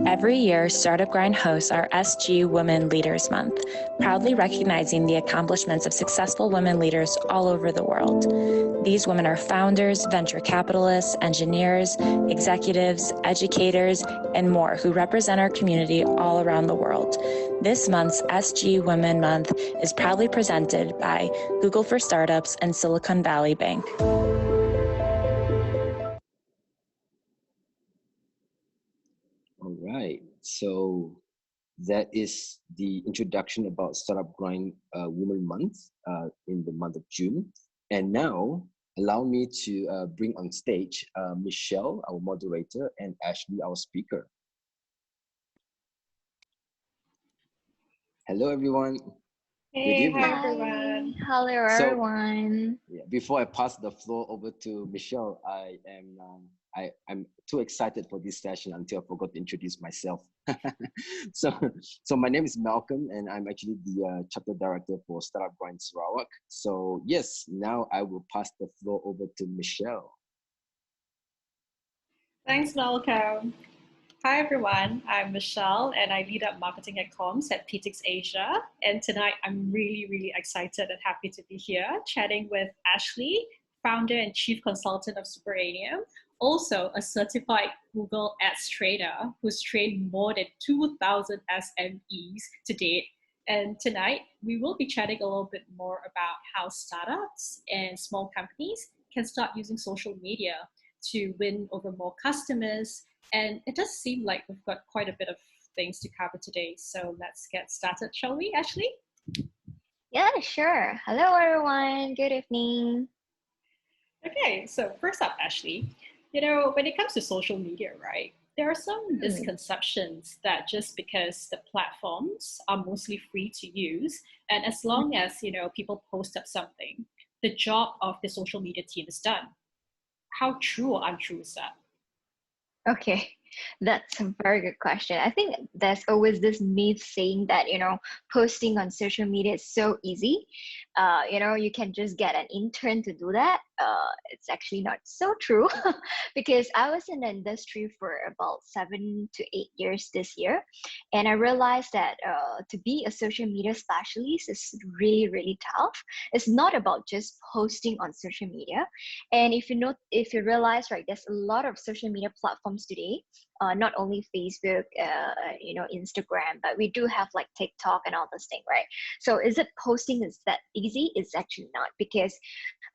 Every year, Startup Grind hosts our SG Women Leaders Month, proudly recognizing the accomplishments of successful women leaders all over the world. These women are founders, venture capitalists, engineers, executives, educators, and more who represent our community all around the world. This month's SG Women Month is proudly presented by Google for Startups and Silicon Valley Bank. All right, so that is the introduction about Startup Grind Women Month in the month of June. And now, allow me to bring on stage Michelle, our moderator, and Ashley, our speaker. Hello, everyone. Hey, good evening. hi everyone. Hello everyone. Yeah, before I pass the floor over to Michelle, I'm too excited for this session until I forgot to introduce myself. So my name is Malcolm, and I'm actually the chapter director for Startup Grind Sarawak. So yes, now I will pass the floor over to Michelle. Thanks, Malcolm. Hi everyone, I'm Michelle and I lead up marketing at comms at PTX Asia. And tonight I'm really excited and happy to be here chatting with Ashley, founder and chief consultant of Superanium, also a certified Google Ads trainer who's trained more than 2,000 SMEs to date. And tonight we will be chatting a little bit more about how startups and small companies can start using social media to win over more customers. And it does seem like we've got quite a bit of things to cover today. So let's get started, shall we, Ashley? Yeah, sure. Hello everyone. Good evening. Okay, so first up, Ashley, when it comes to social media, right, there are some misconceptions that just because the platforms are mostly free to use, and as long as, people post up something, the job of the social media team is done. How true or untrue is that? Okay, that's a very good question. I think there's always this myth saying that, posting on social media is so easy. You can just get an intern to do that. It's actually not so true because I was in the industry for about 7 to 8 years this year. And I realized that to be a social media specialist is really tough. It's not about just posting on social media. And if you realize, right, there's a lot of social media platforms today, not only Facebook, Instagram, but we do have like TikTok and all this thing, right? So is it posting is that easy? It's actually not, because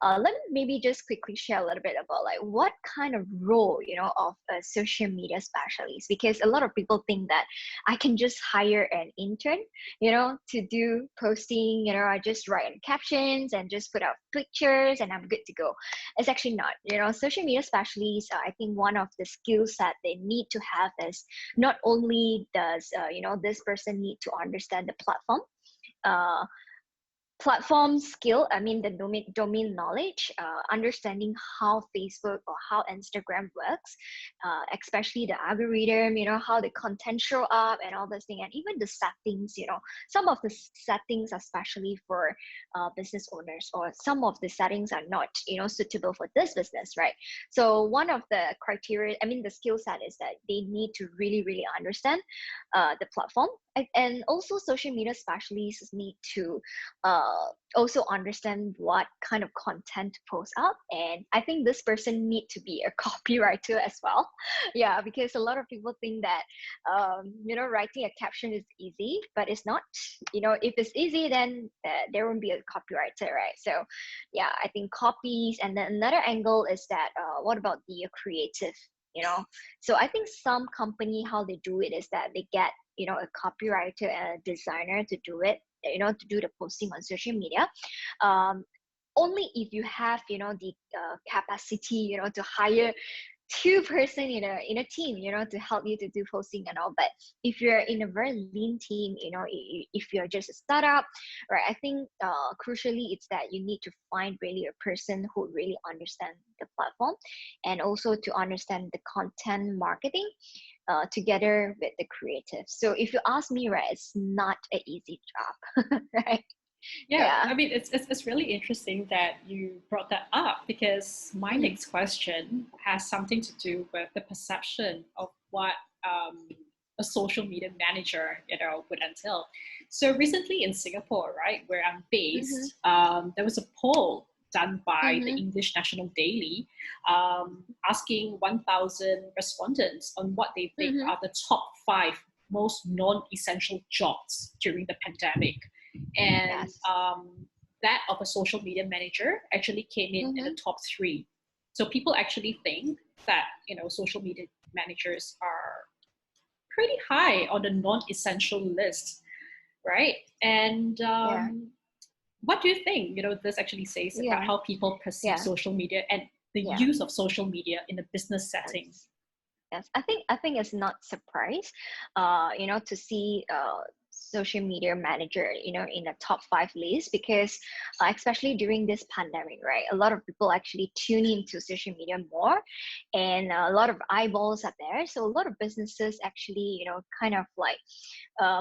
let me maybe just quickly share a little bit about like what kind of role, of a social media specialist, because a lot of people think that I can just hire an intern, to do posting, I just write captions and just put out pictures and I'm good to go. It's actually not, social media specialists, I think one of the skills that they need to have is not only does, this person need to understand the platform skill, I mean the domain knowledge, understanding how Facebook or how Instagram works, especially the algorithm, how the content show up and all this thing, and even the settings, some of the settings are especially for business owners, or some of the settings are not, suitable for this business, right? So one of the criteria, I mean the skill set, is that they need to really understand the platform. And also social media specialists need to also understand what kind of content to post up, and I think this person need to be a copywriter as well. Yeah, because a lot of people think that writing a caption is easy, but it's not. If it's easy, then there won't be a copywriter, right? So yeah, I think copies. And then another angle is that what about the creative, so I think some company, how they do it is that they get a copywriter and a designer to do it, to do the posting on social media. Only if you have the capacity to hire two-person in a team, to help you to do posting and all. But if you're in a very lean team, if you're just a startup, right, I think crucially it's that you need to find really a person who really understands the platform, and also to understand the content marketing together with the creative. So if you ask me, right, it's not an easy job, right? Yeah, I mean, it's really interesting that you brought that up, because my next question has something to do with the perception of what a social media manager, would entail. So recently in Singapore, right, where I'm based, there was a poll done by the English National Daily, asking 1,000 respondents on what they think are the top 5 most non-essential jobs during the pandemic. And that of a social media manager actually came in the top 3. So people actually think that, social media managers are pretty high on the non-essential list, right? And what do you think, this actually says about how people perceive social media and the use of social media in a business setting? Yes, I think it's not surprise, to see social media manager, in the top 5 list, because especially during this pandemic, right, a lot of people actually tune into social media more, and a lot of eyeballs are there. So a lot of businesses actually, kind of like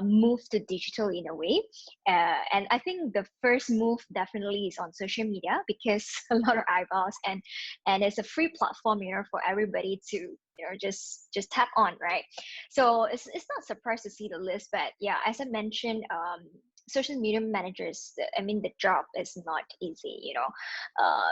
move to digital in a way. And I think the first move definitely is on social media, because a lot of eyeballs, and it's a free platform, for everybody to just tap on, right? So it's not surprised to see the list, but yeah, as I mentioned, social media managers, the job is not easy,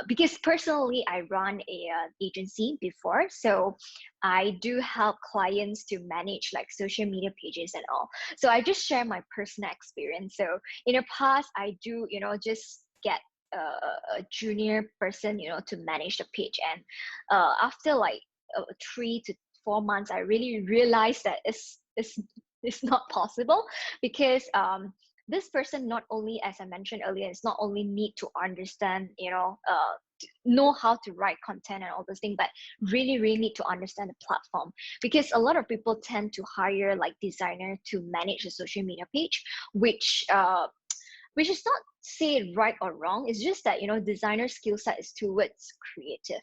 because personally I run a agency before, so I do help clients to manage like social media pages and all. So I just share my personal experience. So in the past, I do just get a junior person to manage the page, and after like 3 to 4 months, I really realized that it's not possible, because this person not only, as I mentioned earlier, it's not only need to understand, know how to write content and all those things, but really need to understand the platform. Because a lot of people tend to hire like designer to manage the social media page, which is not say right or wrong. It's just that designer skill set is towards creative,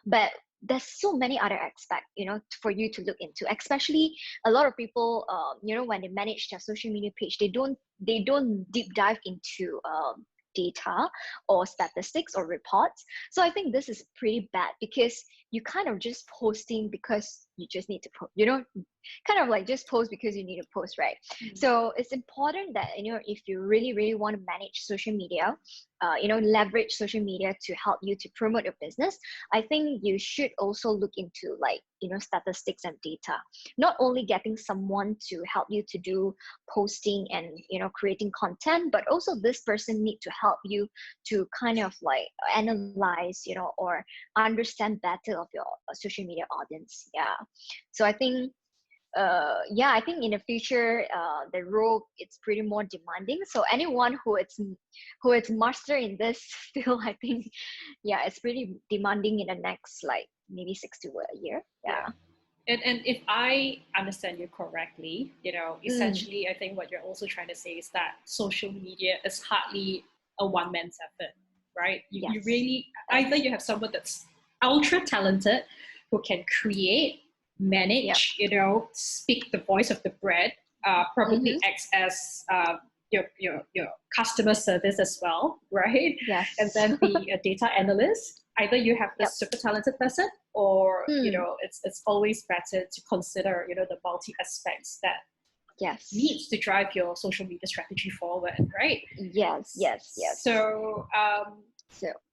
but there's so many other aspects for you to look into. Especially a lot of people, when they manage their social media page, they don't deep dive into data or statistics or reports. So I think this is pretty bad, because you kind of just posting because you just need to post, kind of like just post because you need to post, right? So it's important that if you really want to manage social media, leverage social media to help you to promote your business, I think you should also look into like statistics and data. Not only getting someone to help you to do posting and creating content, but also this person need to help you to kind of like analyze or understand better of your social media audience. So I think I think in the future, the role it's pretty more demanding. So anyone who is master in this field, I think, it's pretty demanding in the next like maybe 6 to a year. And if I understand you correctly, essentially, I think what you're also trying to say is that social media is hardly a one-man's effort, right? You really, either you have someone that's ultra talented who can create, manage, speak the voice of the brand, probably acts as your customer service as well, right? And then be a data analyst. Either you have this super talented person, or it's always better to consider the multi aspects that needs to drive your social media strategy forward, right? Yes. So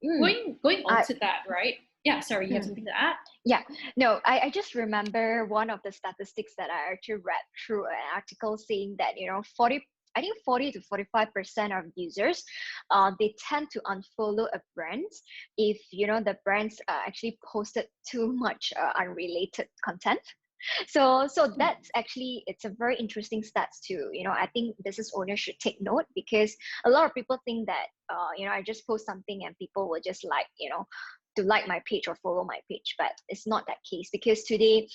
going on to that, right? Yeah, sorry, you have something to add? Yeah, no, I just remember one of the statistics that I actually read through an article saying that 40 to 45% of users, they tend to unfollow a brand if the brands actually posted too much unrelated content. So that's actually, it's a very interesting stats too. I think business owners should take note, because a lot of people think that I just post something and people will just to like my page or follow my page, but it's not that case, because today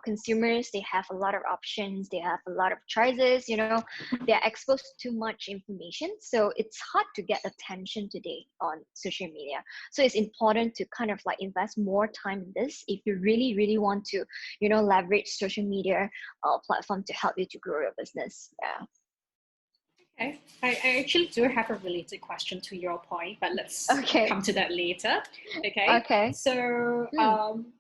consumers, they have a lot of options, they have a lot of choices, they're exposed to too much information, so it's hard to get attention today on social media. So it's important to kind of like invest more time in this if you really want to leverage social media platform to help you to grow your business. Okay. I actually do have a related question to your point, but let's Okay. come to that later. Okay. Okay. So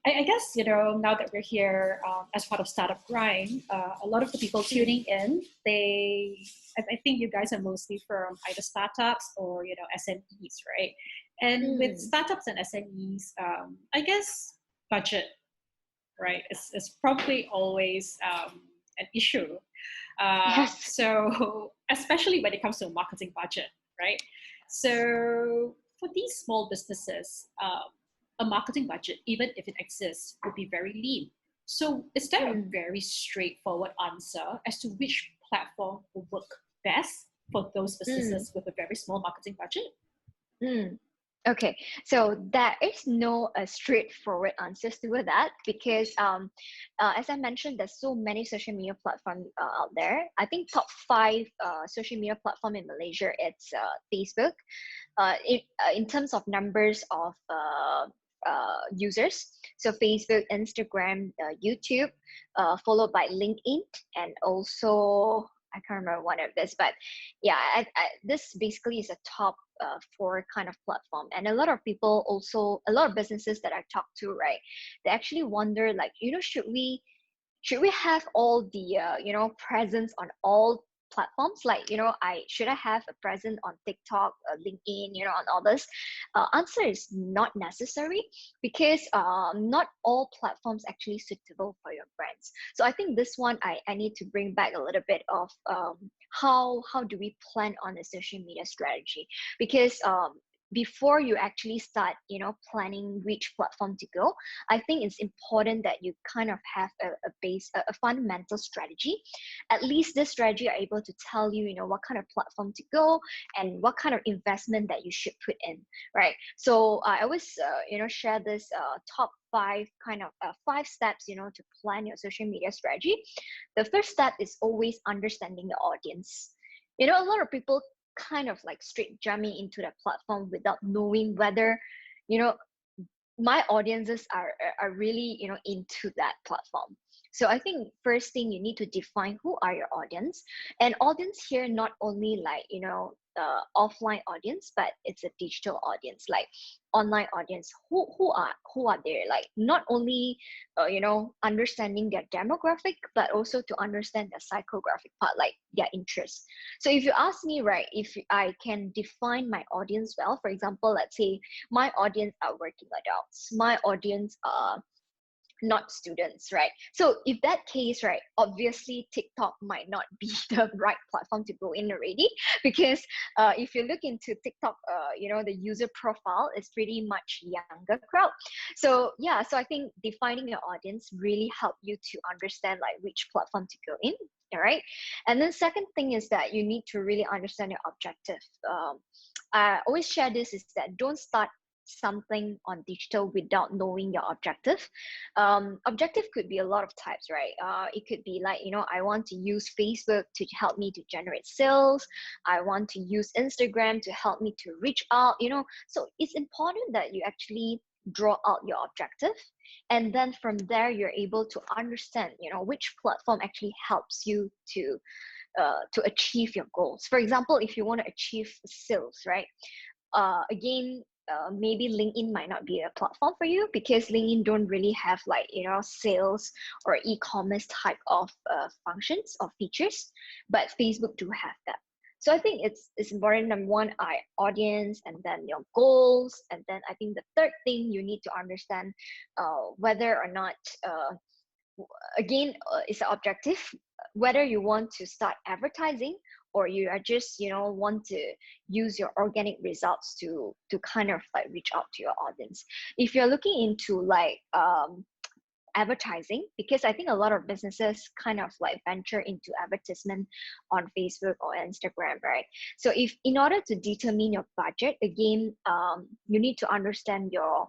I guess, now that we're here as part of Startup Grind, a lot of the people tuning in, I think you guys are mostly from either startups or, SMEs, right? And with Mm. startups and SMEs, I guess budget, right, is probably always an issue. Yes. So especially when it comes to a marketing budget, right? So for these small businesses, a marketing budget, even if it exists, would be very lean. So is there a Mm. very straightforward answer as to which platform will work best for those Mm. businesses with a very small marketing budget? Mm. Okay, so there is no straightforward answers to that because, as I mentioned, there's so many social media platforms out there. I think top five social media platform in Malaysia, it's Facebook. In terms of numbers of users, so Facebook, Instagram, YouTube, followed by LinkedIn, and also I can't remember one of this, but yeah, this basically is a top for kind of platform. And a lot of people also, a lot of businesses that I talk to, right, they actually wonder, like, should we have all the presence on all platforms, like, I should I have a presence on TikTok, LinkedIn, on all this? Answer is not necessary, because not all platforms actually suitable for your brands. So I think this one, I need to bring back a little bit of how do we plan on a social media strategy, because before you actually start planning which platform to go, I think it's important that you kind of have a base, a fundamental strategy. At least this strategy are able to tell you, what kind of platform to go and what kind of investment that you should put in, right? So I always, share this top five kind of 5 steps, to plan your social media strategy. The first step is always understanding the audience. A lot of people kind of like straight jumping into that platform without knowing whether, you know, my audiences are really into that platform. So I think first thing, you need to define who are your audience. And audience here, not only like offline audience, but it's a digital audience, like online audience. Who are there, like not only understanding their demographic, but also to understand the psychographic part, like their interests. So if you ask me, right, if I can define my audience well, for example, let's say my audience are working adults, my audience are not students, right? So if that case, right, obviously TikTok might not be the right platform to go in already, because if you look into TikTok, the user profile is pretty much younger crowd. So yeah, so I think defining your audience really help you to understand like which platform to go in. All right. And then second thing is that you need to really understand your objective. I always share this, is that don't start something on digital without knowing your objective. Objective could be a lot of types, right? It could be like, I want to use Facebook to help me to generate sales. I want to use Instagram to help me to reach out, So it's important that you actually draw out your objective. And then from there, you're able to understand, which platform actually helps you to achieve your goals. For example, if you want to achieve sales, right? Again, maybe LinkedIn might not be a platform for you, because LinkedIn don't really have like sales or e-commerce type of functions or features, but Facebook do have that. So I think it's important. Number one, audience, and then your goals, and then I think the third thing, you need to understand whether or not again, it's an objective, whether you want to start advertising, or you are just want to use your organic results to kind of like reach out to your audience. If you're looking into like advertising, because I think a lot of businesses kind of like venture into advertisement on Facebook or Instagram, right? So if in order to determine your budget, again, you need to understand your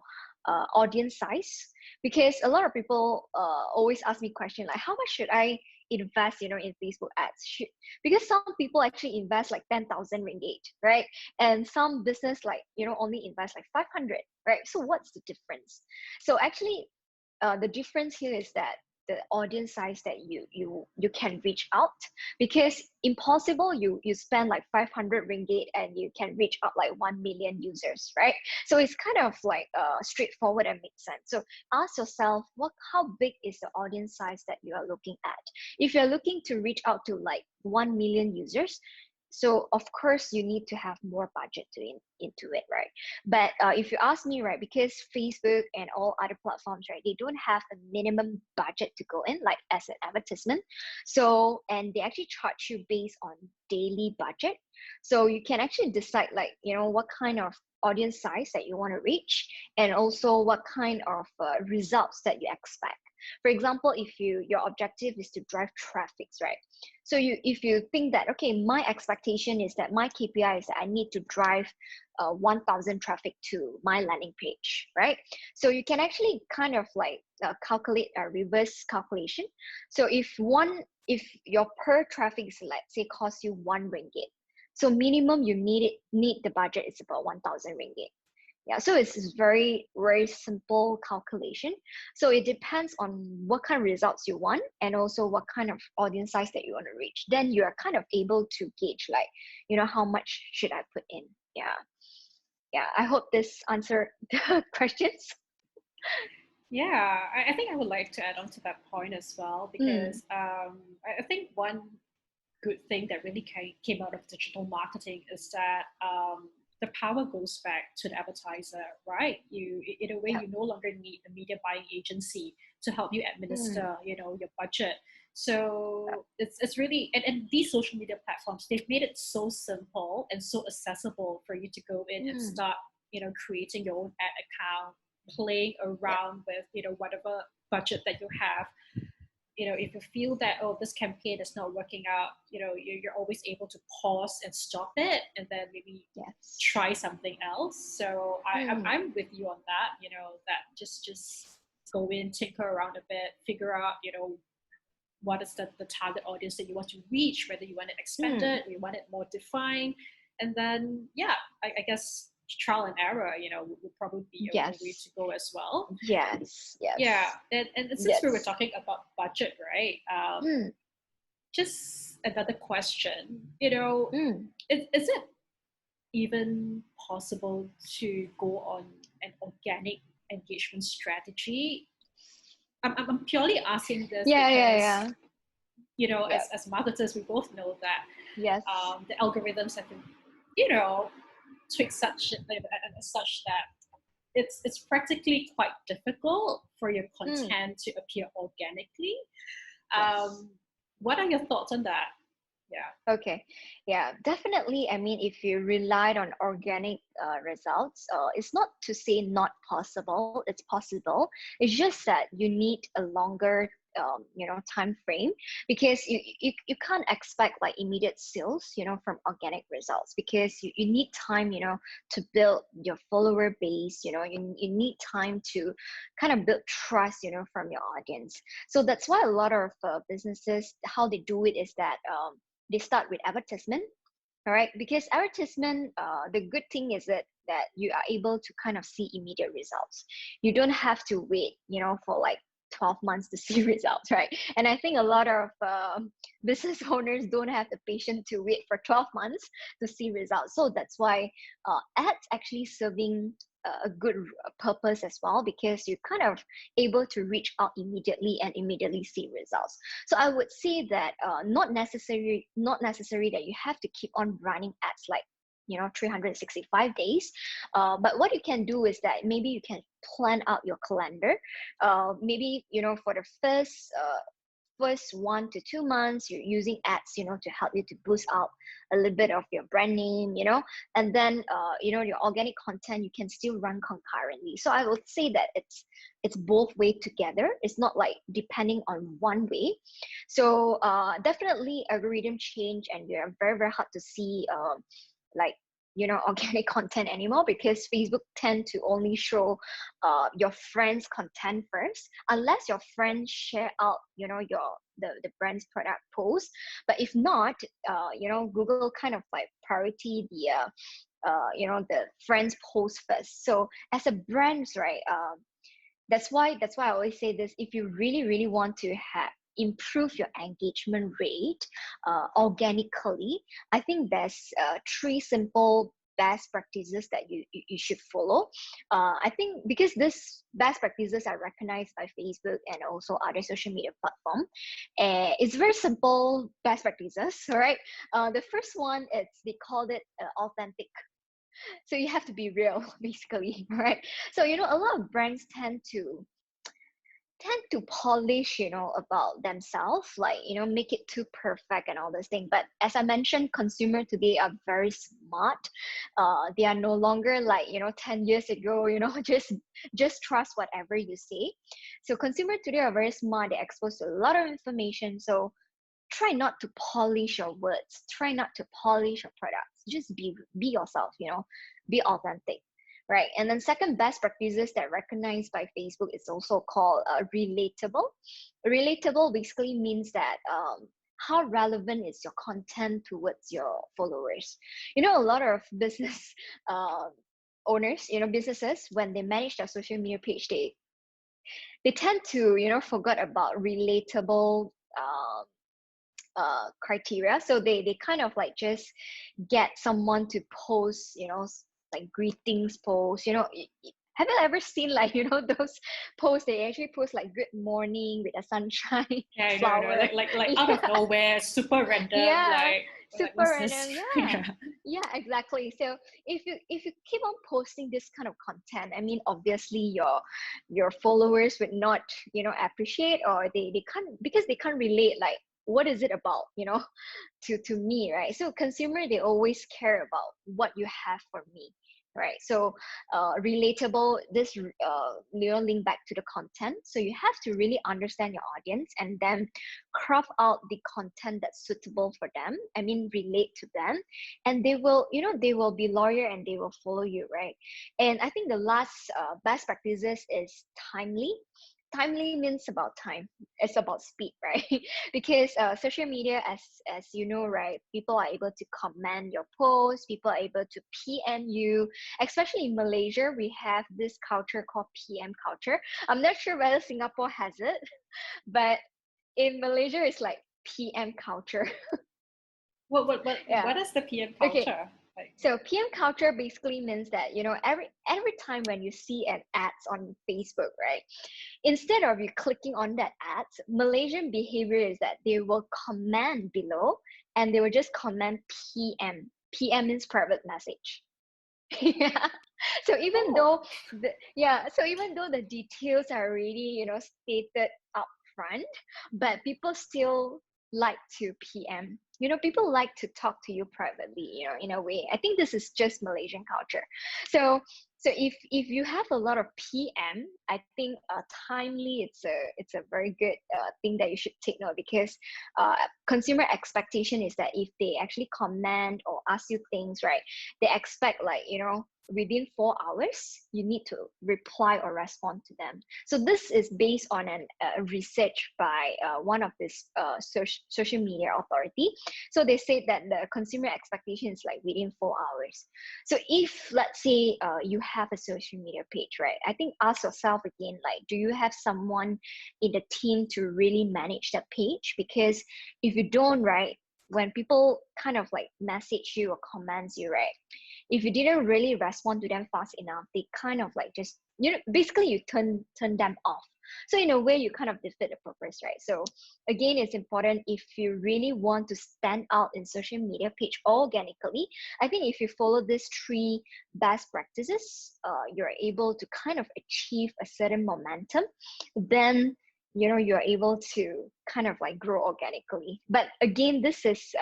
audience size, because a lot of people always ask me question like, how much should I invest in Facebook ads? Because some people actually invest like 10,000 ringgit, right? And some business like only invest like 500, right? So what's the difference? So actually the difference here is that the audience size that you can reach out, because impossible you spend like 500 ringgit and you can reach out like 1 million users, right? So it's kind of like straightforward and makes sense. So ask yourself, how big is the audience size that you are looking at? If you're looking to reach out to like 1 million users, so of course you need to have more budget into it, right? But if you ask me, right, because Facebook and all other platforms, right, they don't have a minimum budget to go in, like as an advertisement. So, and they actually charge you based on daily budget. So you can actually decide, like, what kind of audience size that you want to reach, and also what kind of results that you expect. For example, if your objective is to drive traffic, right? So if you think that, okay, my expectation is that my KPI is that I need to drive 1,000 traffic to my landing page, right? So you can actually kind of like calculate a reverse calculation. So if your per traffic is, let's say, cost you 1 ringgit, so minimum you need the budget is about 1,000 ringgit. Yeah, so it's very, very simple calculation. So it depends on what kind of results you want, and also what kind of audience size that you want to reach. Then you are kind of able to gauge, like, how much should I put in? Yeah, I hope this answered the questions. Yeah, I think I would like to add on to that point as well, because I think one good thing that really came out of digital marketing is that the power goes back to the advertiser, right? In a way, you no longer need a media buying agency to help you administer, your budget. So it's really, and these social media platforms, they've made it so simple and so accessible for you to go in and start, creating your own ad account, playing around with, whatever budget that you have. If you feel that, oh, this campaign is not working out, you're always able to pause and stop it, and then maybe try something else. So I'm with you on that, that just go in, tinker around a bit, figure out, what is the target audience that you want to reach, whether you want it expanded, or you want it more defined. And then, I guess trial and error, would probably be a way to go as well. Yes. Yeah, and since we were talking about budget, right? Just another question, is it even possible to go on an organic engagement strategy? I'm purely asking this because, as marketers, we both know that the algorithms have been, tweaked such that it's practically quite difficult for your content to appear organically. What are your thoughts on that? Yeah. Okay. Yeah, definitely. I mean, if you relied on organic results, it's not to say not possible. It's possible. It's just that you need a longer time frame, because you can't expect like immediate sales from organic results, because you need time to build your follower base. You need time to kind of build trust from your audience. So that's why a lot of businesses, how they do it is that they start with advertisement. All right, because advertisement, the good thing is that you are able to kind of see immediate results. You don't have to wait for like 12 months to see results, right? And I think a lot of business owners don't have the patience to wait for 12 months to see results. So that's why ads actually serving a good purpose as well, because you're kind of able to reach out immediately and immediately see results. So I would say that not necessary that you have to keep on running ads like 365 days, but what you can do is that maybe you can plan out your calendar. Maybe for the first 1 to 2 months you're using ads to help you to boost out a little bit of your brand name, and then your organic content you can still run concurrently. So I would say that it's both way together. It's not like depending on one way. So definitely algorithm change, and we are very, very hard to see like organic content anymore, because Facebook tend to only show your friends' content first, unless your friends share out the brand's product post. But if not, Google kind of like priority the friends post first. So as a brand, right, that's why I always say this. If you really want to have improve your engagement rate organically, I think there's three simple best practices that you should follow. I think because this best practices are recognized by Facebook and also other social media platform. It's very simple best practices, all right? The first one, they called it authentic. So you have to be real, basically, right? So a lot of brands tend to polish about themselves, like make it too perfect and all this thing. But as I mentioned, consumer today are very smart. They are no longer like 10 years ago, just trust whatever you say. So consumer today are very smart. They're exposed to a lot of information. So try not to polish your words, try not to polish your products, just be yourself, be authentic, right? And then second best practices that recognized by Facebook is also called relatable. Relatable basically means that how relevant is your content towards your followers. A lot of business owners, businesses, when they manage their social media page, they tend to forget about relatable criteria. So they kind of like just get someone to post like greetings posts. Have you ever seen like those posts? They actually post like good morning with a sunshine, Yeah, I know, flower. like out of nowhere, super random. Yeah, Like super what's random. this? Yeah, yeah, exactly. So if you keep on posting this kind of content, I mean, obviously your followers would not appreciate, or they can't, because they can't relate, like what is it about to me, right? So consumer, they always care about what you have for me, right? So relatable, this link back to the content. So you have to really understand your audience and then craft out the content that's suitable for them, I mean relate to them, and they will they will be loyal and they will follow you, right? And I think the last best practices is timely. Timely means about time, it's about speed, right? Because social media, as you know, right, people are able to comment your posts, people are able to PM you. Especially in Malaysia, we have this culture called PM culture. I'm not sure whether Singapore has it, but in Malaysia it's like PM culture. Yeah. What is the PM Okay. culture? Like, So PM culture basically means that every time when you see an ads on Facebook, right? Instead of you clicking on that ads, Malaysian behavior is that they will comment below and they will just comment PM. PM means private message. Yeah. So even though the details are already stated up front, but people still like to PM. People like to talk to you privately, in a way. I think this is just Malaysian culture. So if you have a lot of PM, I think timely, it's a very good thing that you should take note, because consumer expectation is that if they actually comment or ask you things, right, they expect like within 4 hours you need to reply or respond to them. So this is based on a research by one of this social media authority. So they said that the consumer expectation is like within 4 hours. So if let's say you have a social media page, right, I think ask yourself again, like, do you have someone in the team to really manage that page? Because if you don't, right, when people kind of like message you or comments you, right, if you didn't really respond to them fast enough, they kind of like just basically you turn them off. So in a way you kind of defeat the purpose, right? So again, it's important, if you really want to stand out in social media page organically, I think if you follow these 3 best practices, you're able to kind of achieve a certain momentum. Then you're able to kind of like grow organically. But again, this is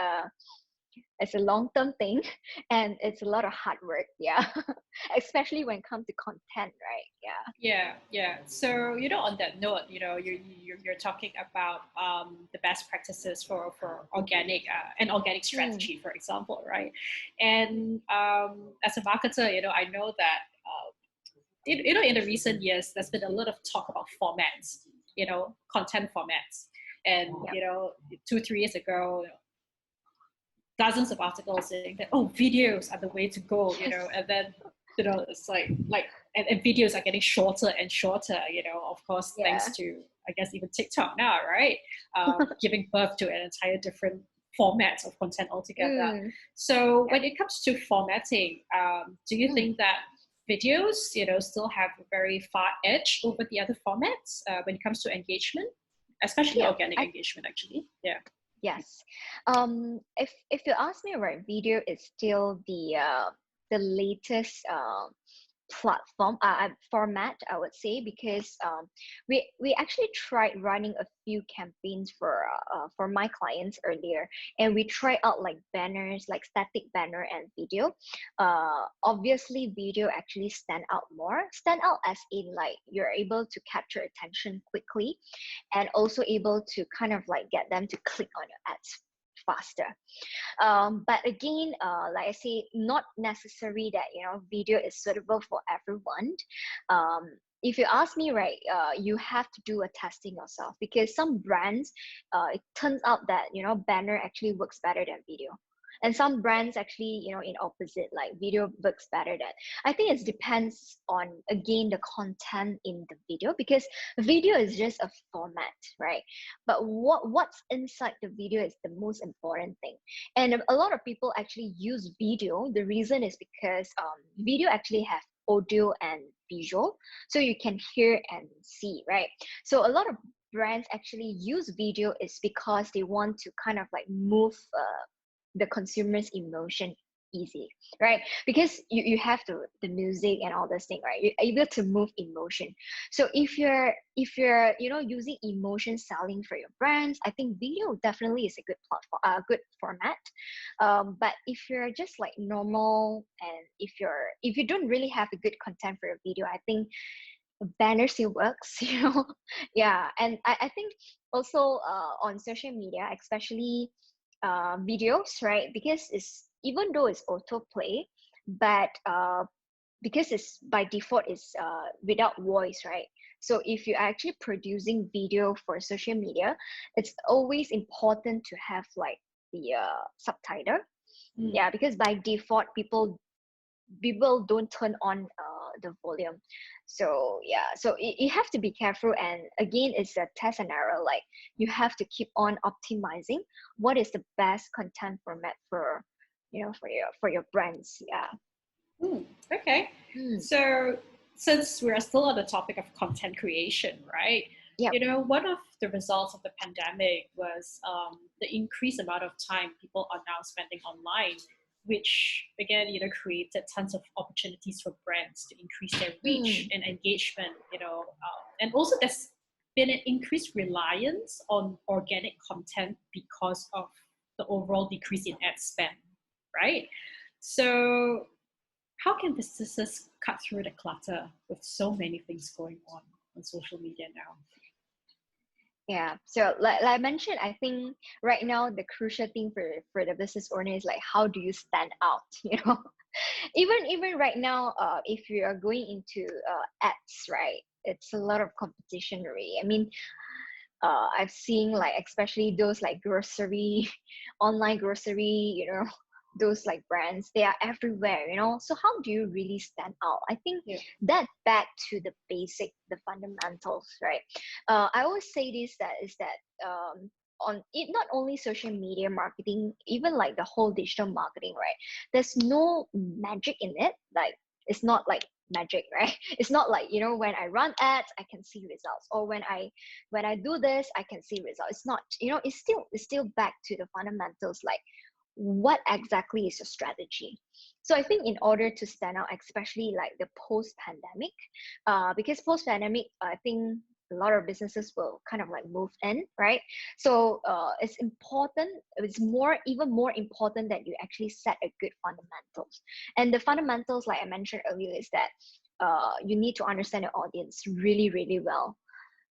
it's a long-term thing, and it's a lot of hard work, yeah. Especially when it comes to content, right? yeah. So on that note, you're talking about the best practices for organic an organic strategy, for example, right? And as a marketer, I know that in the recent years there's been a lot of talk about formats, content formats, and Yep. 2-3 years ago, dozens of articles saying that videos are the way to go, Yes. and then it's and videos are getting shorter and shorter, of course, Yeah. thanks to, I guess, even TikTok now, right? Giving birth to an entire different format of content altogether. So when it comes to formatting, do you think that videos, still have a very far edge over the other formats when it comes to engagement, especially organic engagement, actually? Yeah. Yes. If you ask me, right, video is still the latest platform format, I would say, because we actually tried running a few campaigns for my clients earlier, and we tried out like banners, like static banner and video. Obviously video actually stand out as in like you're able to capture attention quickly, and also able to kind of like get them to click on your ads faster. But again, like I say, not necessary that video is suitable for everyone. If you ask me, right, you have to do a testing yourself, because some brands, it turns out that banner actually works better than video. And some brands actually, in opposite, like video works better than. I think it depends on, again, the content in the video, because video is just a format, right? But what's inside the video is the most important thing. And a lot of people actually use video. The reason is because video actually have audio and visual, so you can hear and see, right? So a lot of brands actually use video is because they want to kind of like move the consumer's emotion easy, right? Because you have the music and all this thing, right? You're able to move emotion. So if you're using emotion selling for your brands, I think video definitely is a good platform, good format. But if you're just like normal, and if you don't really have a good content for your video, I think banner still works. Yeah. And I think also on social media, especially videos, right? Because even though it's autoplay, but because it's by default is without voice, right? So if you're actually producing video for social media, it's always important to have like the subtitle. Yeah, because by default people don't turn on the volume. So yeah, so you have to be careful, and again, it's a test and error. Like you have to keep on optimizing what is the best content format for for your brands. Yeah. Okay. So since we're still on the topic of content creation, right? Yeah. One of the results of the pandemic was the increased amount of time people are now spending online, which again, created tons of opportunities for brands to increase their reach and engagement, and also there's been an increased reliance on organic content because of the overall decrease in ad spend, right? So how can businesses cut through the clutter with so many things going on social media now? Yeah. So like I mentioned, I think right now the crucial thing for the business owner is like, how do you stand out? Even right now, if you are going into ads, right, it's a lot of competition already. I mean, I've seen like especially those like grocery, online grocery, those like brands, they are everywhere. So how do you really stand out? I think that back to the basic, the fundamentals, right? I always say this, that is that on it, not only social media marketing, even like the whole digital marketing, right? There's no magic in it. Like it's not like magic, right? It's not like when I run ads I can see results, or when I do this I can see results. It's not, it's still back to the fundamentals, like what exactly is your strategy. So I think in order to stand out, especially like the post-pandemic, because post-pandemic, I think a lot of businesses will kind of like move in, right? So it's important, it's even more important that you actually set a good fundamentals. And the fundamentals, like I mentioned earlier, is that you need to understand your audience really, really well.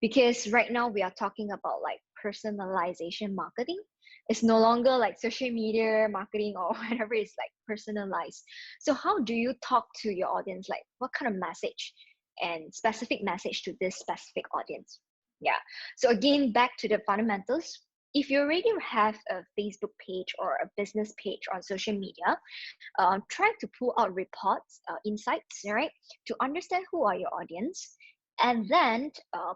Because right now we are talking about like personalization marketing. It's no longer like social media marketing or whatever, it's like personalized. So how do you talk to your audience? Like what kind of message and specific message to this specific audience? Yeah. So again, back to the fundamentals. if you already have a Facebook page or a business page on social media, try to pull out reports, insights, right, to understand who are your audience, and then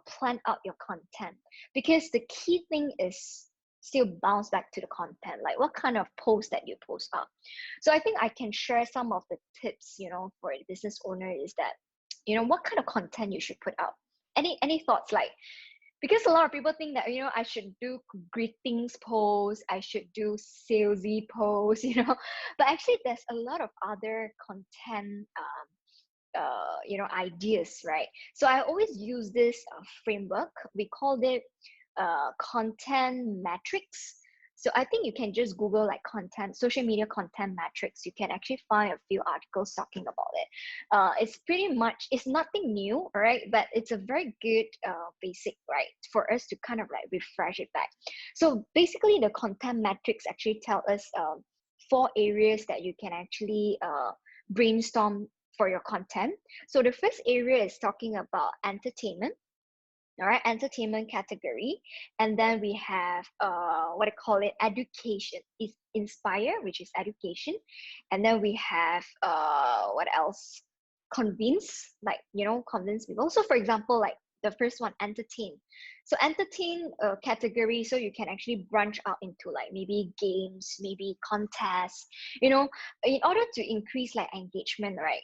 plan out your content. Because the key thing is still bounce back to the content, like what kind of post that you post up. So I think I can share some of the tips, for a business owner is that, what kind of content you should put out. Any thoughts, like, because a lot of people think that I should do greetings posts, I should do salesy posts, but actually there's a lot of other content ideas, right? So I always use this framework. We called it content metrics. So I think you can just Google like social media content metrics. You can actually find a few articles talking about it. It's pretty much, it's nothing new, right? But it's a very good basic, right? For us to kind of like refresh it back. So basically the content metrics actually tell us 4 areas that you can actually brainstorm for your content. So the first area is talking about entertainment. All right, entertainment category. And then we have what I call it, education, is inspire, which is education. And then we have what else, convince, like convince people. So for example, like the first one, entertain. So entertain category, so you can actually branch out into like maybe games, maybe contests, in order to increase like engagement, right?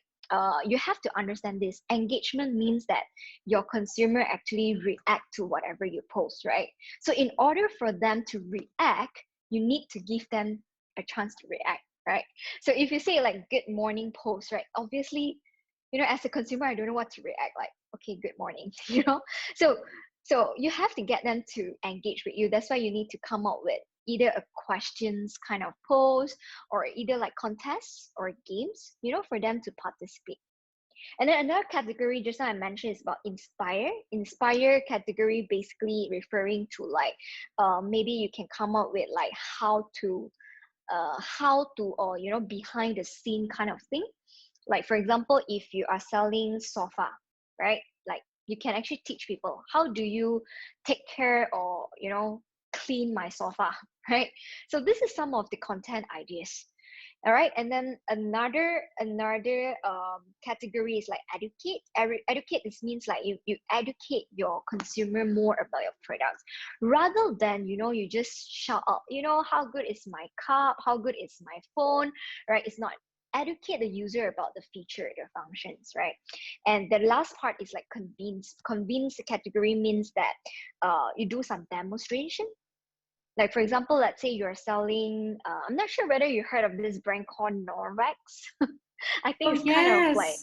You have to understand this. Engagement means that your consumer actually react to whatever you post, right? So in order for them to react, you need to give them a chance to react, right? So if you say like good morning post, right? Obviously, as a consumer, I don't know what to react, like, okay, good morning, So you have to get them to engage with you. That's why you need to come up with either a questions kind of post or either like contests or games, for them to participate. And then another category just now I mentioned is about inspire. Inspire category basically referring to like maybe you can come up with like how to or behind the scene kind of thing. Like for example, if you are selling sofa, right? Like you can actually teach people how do you take care or clean my sofa, right? So this is some of the content ideas. All right, and then another category is like educate. Educate, this means like you educate your consumer more about your products, rather than you just shout out, how good is my cup, how good is my phone, right? It's not. Educate the user about the feature, the functions, right? And the last part is like convince. Convince category means that you do some demonstration. Like for example, let's say you're selling, I'm not sure whether you heard of this brand called Norvex. I think it's kind of like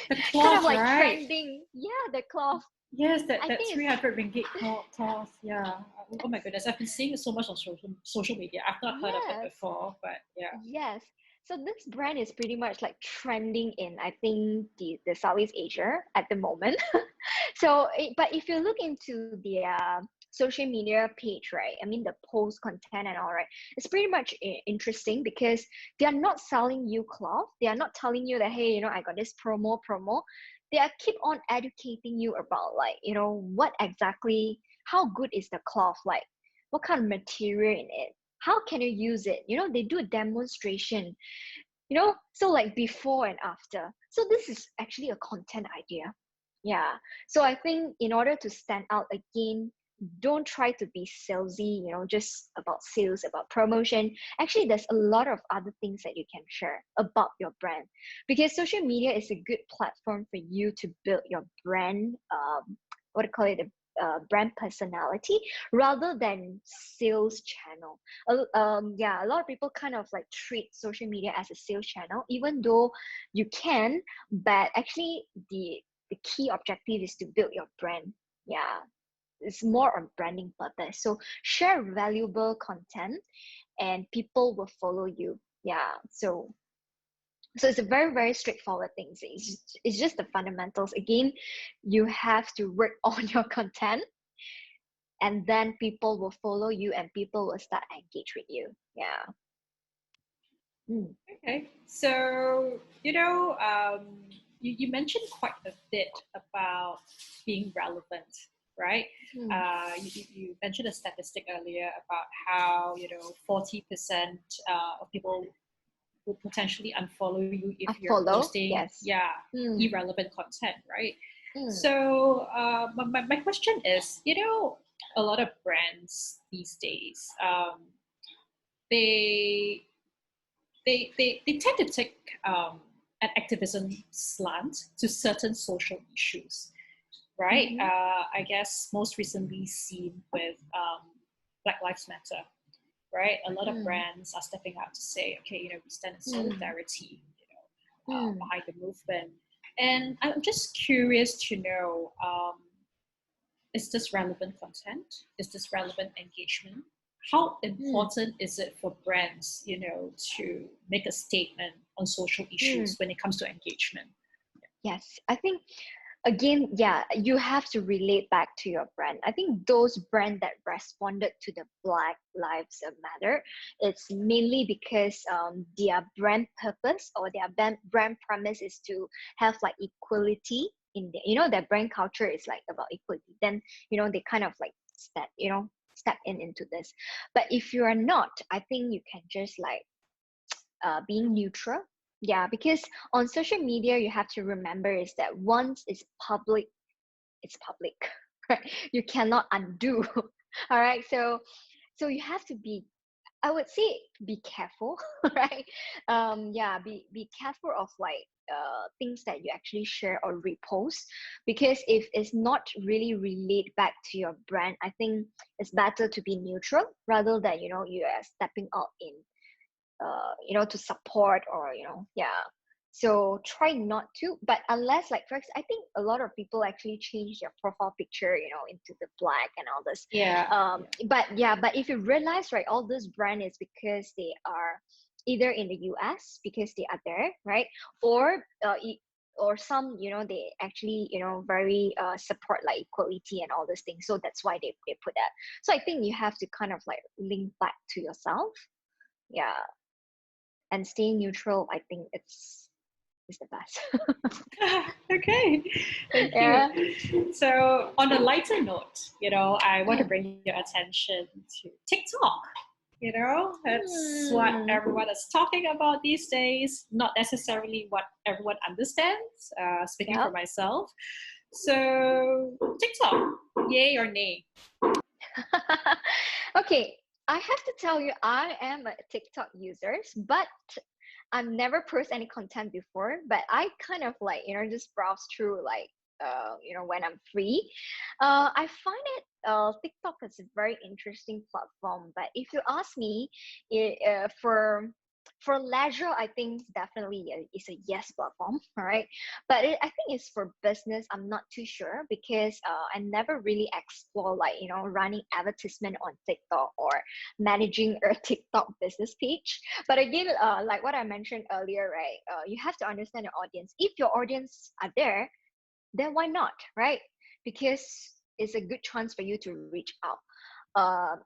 the cloth, right? Trending. Yeah, the cloth. Yes, that 300 ringgit cloth. Yeah. Oh my goodness, I've been seeing it so much on social media. I've not heard of it before, but yeah. Yes. So this brand is pretty much like trending in, I think, the Southeast Asia at the moment. But if you look into the social media page, right? I mean, the post content and all, right? It's pretty much interesting because they are not selling you cloth. They are not telling you that, hey, I got this promo. They are keep on educating you about like, what exactly, how good is the cloth, like what kind of material in it, how can you use it? They do a demonstration, so like before and after. So this is actually a content idea. Yeah. So I think in order to stand out again, don't try to be salesy, just about sales, about promotion. Actually, there's a lot of other things that you can share about your brand, because social media is a good platform for you to build your brand, what do you call it, brand personality, rather than sales channel. A lot of people kind of like treat social media as a sales channel, even though you can, but actually the key objective is to build your brand. Yeah, it's more on branding purpose. So share valuable content and people will follow you. Yeah, so it's a very, very straightforward thing. It's just the fundamentals. Again, you have to work on your content, and then people will follow you and people will start engage with you. Yeah. Okay, so you mentioned quite a bit about being relevant, right? Mm. You mentioned a statistic earlier about how 40% of people will potentially unfollow you if you're Unfollow, posting yes. Mm. irrelevant content, right? Mm. So my question is, a lot of brands these days, they they tend to take an activism slant to certain social issues, right? Mhm. I guess most recently seen with Black Lives Matter, right? A lot of brands are stepping out to say, okay, we stand in solidarity, behind the movement. And I'm just curious to know, is this relevant content? Is this relevant engagement? How important is it for brands, to make a statement on social issues when it comes to engagement? Yes, I think again, yeah, you have to relate back to your brand. I think those brands that responded to the Black Lives Matter, it's mainly because their brand purpose or their brand premise is to have like equality in the, their brand culture is like about equality. Then, they kind of like step into this. But if you are not, I think you can just like being neutral. Yeah, because on social media, you have to remember is that once it's public, right? You cannot undo. All right. So you have to be, I would say, be careful, right? Yeah, be careful of like things that you actually share or repost, because if it's not really relate back to your brand, I think it's better to be neutral rather than you are stepping out in to support or yeah. So try not to, but unless like first, I think a lot of people actually change their profile picture into the black and all this. But if you realize, right, all this brand is because they are either in the US because they are there, right, or or some they actually very support like equality and all these things, so that's why they put that. So I think you have to kind of like link back to yourself, yeah, and staying neutral. I think it's the best. Okay, thank you. So on a lighter note, I want to bring your attention to TikTok. That's what everyone is talking about these days, not necessarily what everyone understands, speaking for myself. So TikTok, yay or nay? Okay, I have to tell you, I am a TikTok user, but I've never posted any content before. But I kind of like just browse through like when I'm free. I find it TikTok is a very interesting platform. But if you ask me, for leisure, I think definitely it's a yes platform, all right. But I think it's for business. I'm not too sure because I never really explore like running advertisement on TikTok or managing a TikTok business page. But again, like what I mentioned earlier, right? You have to understand your audience. If your audience are there, then why not, right? Because it's a good chance for you to reach out.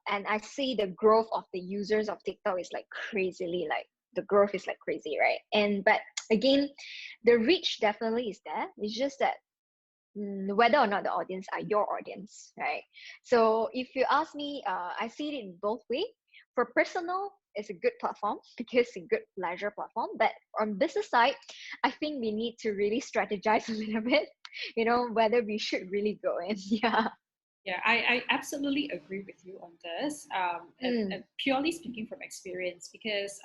And I see the growth of the users of TikTok is like crazily, like the growth is like crazy, right? But again, the reach definitely is there. It's just that whether or not the audience are your audience, right? So if you ask me, I see it in both ways. For personal, it's a good platform because it's a good leisure platform. But on business side, I think we need to really strategize a little bit, whether we should really go in. Yeah. Yeah, I absolutely agree with you on this. And purely speaking from experience, because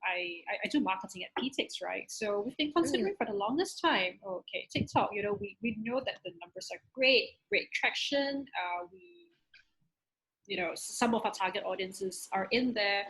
I do marketing at PTix, right? So we've been considering for the longest time, okay, TikTok, we know that the numbers are great traction. Some of our target audiences are in there.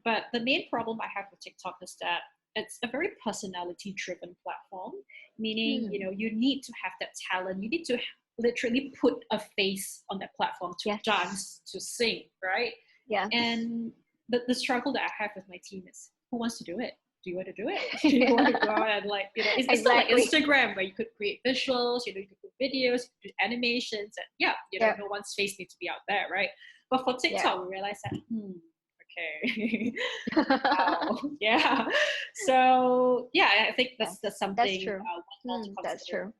But the main problem I have with TikTok is that it's a very personality driven platform, meaning, you need to have that talent. You need to literally put a face on that platform to dance, to sing, right? Yeah. And the struggle that I have with my team is, who wants to do it? Do you want to do it? Do you want to go out and like, it's not like Instagram where you could create visuals, you could put videos, you could do animations, and no one's face needs to be out there, right? But for TikTok, we realized that, okay. Wow. Yeah. So yeah, I think that's something that's true. to consider. That's true.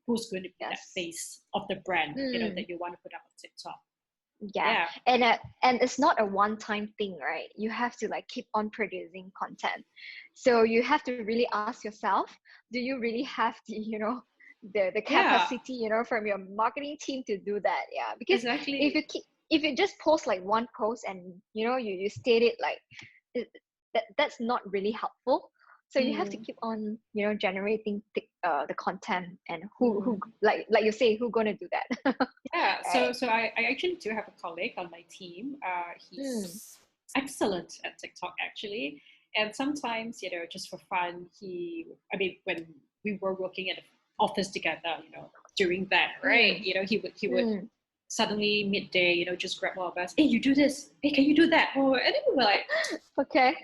who's going to be that Yes. face of the brand, that you want to put up on TikTok. Yeah. And it's not a one-time thing, right? You have to like keep on producing content. So you have to really ask yourself, do you really have the, the capacity, from your marketing team to do that? Yeah. Because Exactly. if you just post like one post and you state it like that's not really helpful. So you have to keep on, generating the content, and who like you say, who gonna do that? Yeah. Right. So I actually do have a colleague on my team. He's excellent at TikTok actually, and sometimes just for fun, when we were working at the office together, during that, right? He would suddenly midday, just grab one of us. Hey, you do this. Hey, can you do that? Oh, and then we were like, Okay.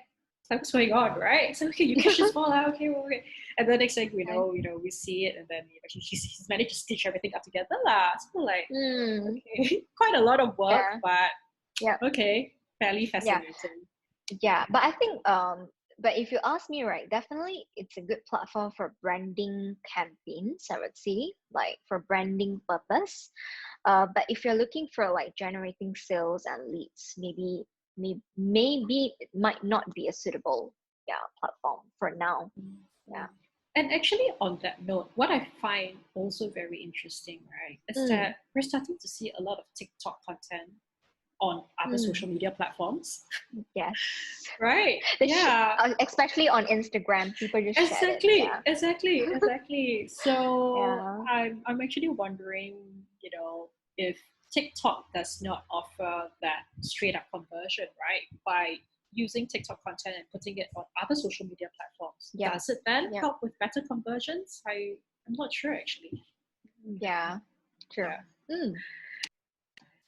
what's going on, right? So okay, you catch this ball out. Okay, well, okay. And then next thing we know, we see it, and then he's managed to stitch everything up together, lah. So we're like, okay, quite a lot of work, but okay, fairly fascinating. Yeah, but I think but if you ask me, right, definitely it's a good platform for branding campaigns, I would say, like for branding purpose. But if you're looking for like generating sales and leads, maybe it might not be a suitable platform for now. Yeah. And actually, on that note, what I find also very interesting, right, is that we're starting to see a lot of TikTok content on other social media platforms. Yes. Right. Especially on Instagram, people just share it. Exactly. So I'm actually wondering, if TikTok does not offer that straight up conversion, right, by using TikTok content and putting it on other social media platforms, does it then help with better conversions? I'm not sure actually. Yeah, true. Yeah.